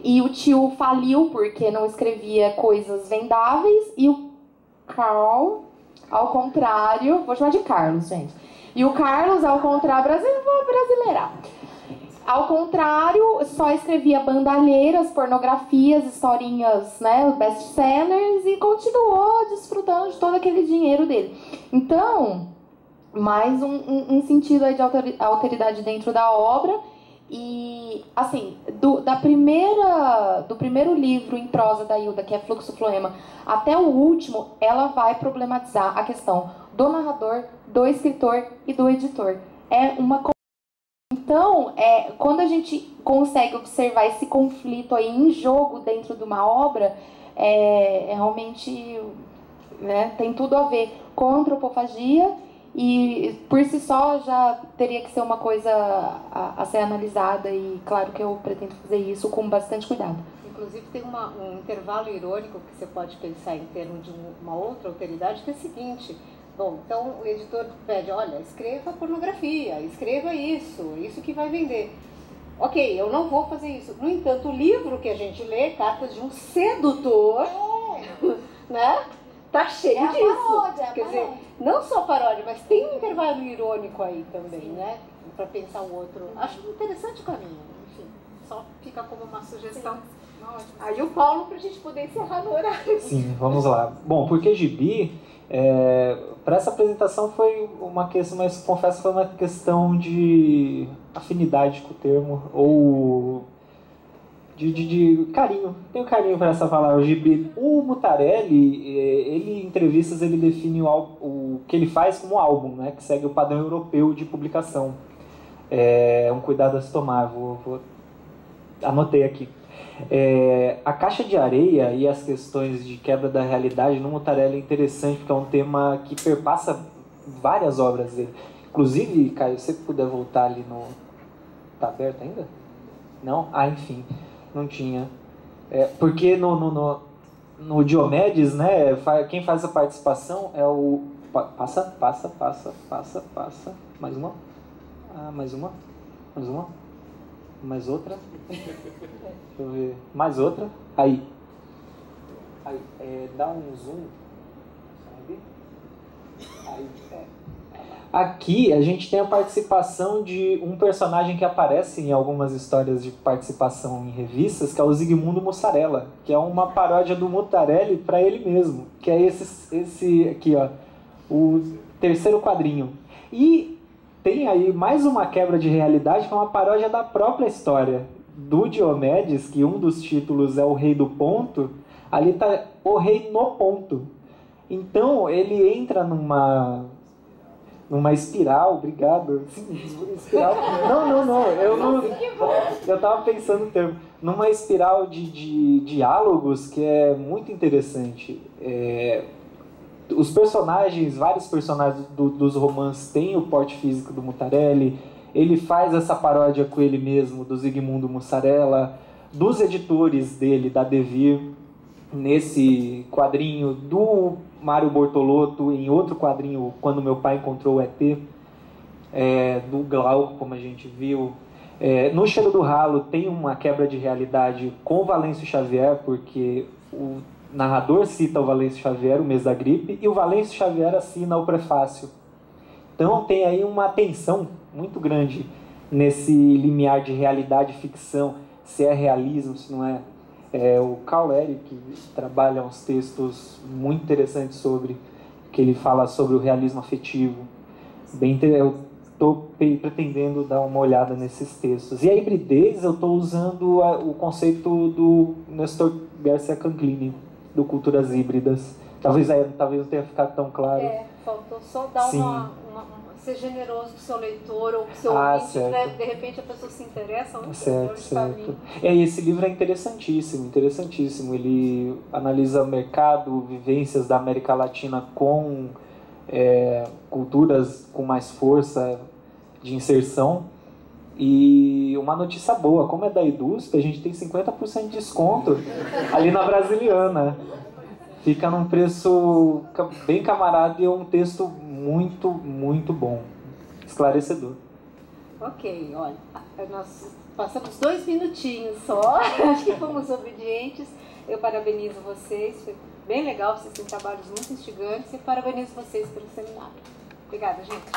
e o tio faliu porque não escrevia coisas vendáveis, e o Carl, ao contrário, vou chamar de Carlos, gente. E o Carlos, ao contrário, vou brasileirar. Ao contrário, só escrevia bandalheiras, pornografias, historinhas, né, best-sellers, e continuou desfrutando de todo aquele dinheiro dele. Então, mais um sentido aí de alteridade dentro da obra. E, assim, do primeiro livro em prosa da Hilda, que é Fluxo Floema, até o último, ela vai problematizar a questão do narrador, do escritor e do editor. É uma... Então, quando a gente consegue observar esse conflito aí em jogo dentro de uma obra, realmente, né, tem tudo a ver com a antropofagia, e por si só já teria que ser uma coisa a ser analisada, e claro que eu pretendo fazer isso com bastante cuidado. Inclusive tem um intervalo irônico que você pode pensar em termos de uma outra alteridade, que é o seguinte: bom, então o editor pede, olha, escreva pornografia, escreva isso que vai vender. Ok, eu não vou fazer isso. No entanto, o livro que a gente lê, Cartas de um Sedutor, né, tá cheio disso. Paródia, Quer dizer, não só paródia, mas tem um intervalo irônico aí também, né, para pensar o outro. Acho interessante o caminho, enfim, só fica como uma sugestão. Aí o Paulo, para a gente poder encerrar no horário. Sim, vamos lá. Bom, porque gibi, para essa apresentação foi uma questão, mas confesso que foi uma questão de afinidade com o termo, ou de carinho. Tenho carinho para essa palavra, gibi. O Mutarelli, ele em entrevistas, ele define o que ele faz como álbum, né, que segue o padrão europeu de publicação. É um cuidado a se tomar, anotei aqui. A caixa de areia e as questões de quebra da realidade no Mutarelli é interessante, porque é um tema que perpassa várias obras dele. Inclusive, Caio, se você puder voltar ali no... Tá aberto ainda? Não? Ah, enfim, não tinha. Porque no Diomedes, né, quem faz a participação é o... Passa. Mais uma. Mais uma. Mais outra. Deixa eu ver. Mais outra. Aí. Dá um zoom. Aí. Aqui a gente tem a participação de um personagem que aparece em algumas histórias de participação em revistas, que é o Zigmundo Mussarela, que é uma paródia do Mutarelli para ele mesmo, que é esse aqui, ó, o terceiro quadrinho. E tem aí mais uma quebra de realidade, que é uma paródia da própria história do Diomedes, que um dos títulos é o Rei do Ponto, ali tá o Rei no Ponto. Então ele entra numa espiral, obrigado. Sim, espiral. Não, eu tava pensando no termo. Numa espiral de diálogos que é muito interessante. Os personagens, vários personagens dos romances têm o porte físico do Mutarelli. Ele faz essa paródia com ele mesmo, do Zigmundo Mussarela, dos editores dele, da Devir, nesse quadrinho, do Mário Bortolotto, em outro quadrinho, Quando Meu Pai Encontrou o ET, do Glauco, como a gente viu. No Cheiro do Ralo tem uma quebra de realidade com o Valêncio Xavier, porque o narrador cita o Valêncio Xavier, o mês da gripe, e o Valêncio Xavier assina o prefácio. Então tem aí uma tensão muito grande nesse limiar de realidade e ficção, se é realismo, se não é. O Carl Eric trabalha uns textos muito interessantes sobre, que ele fala sobre o realismo afetivo. Eu estou pretendendo dar uma olhada nesses textos. E a hibridez, eu estou usando o conceito do Nestor Garcia Canclini, do Culturas Híbridas. Talvez não tenha ficado tão claro. Faltou só dar ser generoso com o seu leitor ou com o seu ouvinte, né? De repente a pessoa se interessa. Certo. E esse livro é interessantíssimo. Ele analisa o mercado, vivências da América Latina com culturas com mais força de inserção. E uma notícia boa, como é da EDUSP, a gente tem 50% de desconto ali na Brasiliana. Fica num preço bem camarada e é um texto muito, muito bom. Esclarecedor. Ok, olha, nós passamos 2 minutinhos só, acho que fomos obedientes. Eu parabenizo vocês, foi bem legal, vocês têm trabalhos muito instigantes, e parabenizo vocês pelo seminário. Obrigada, gente.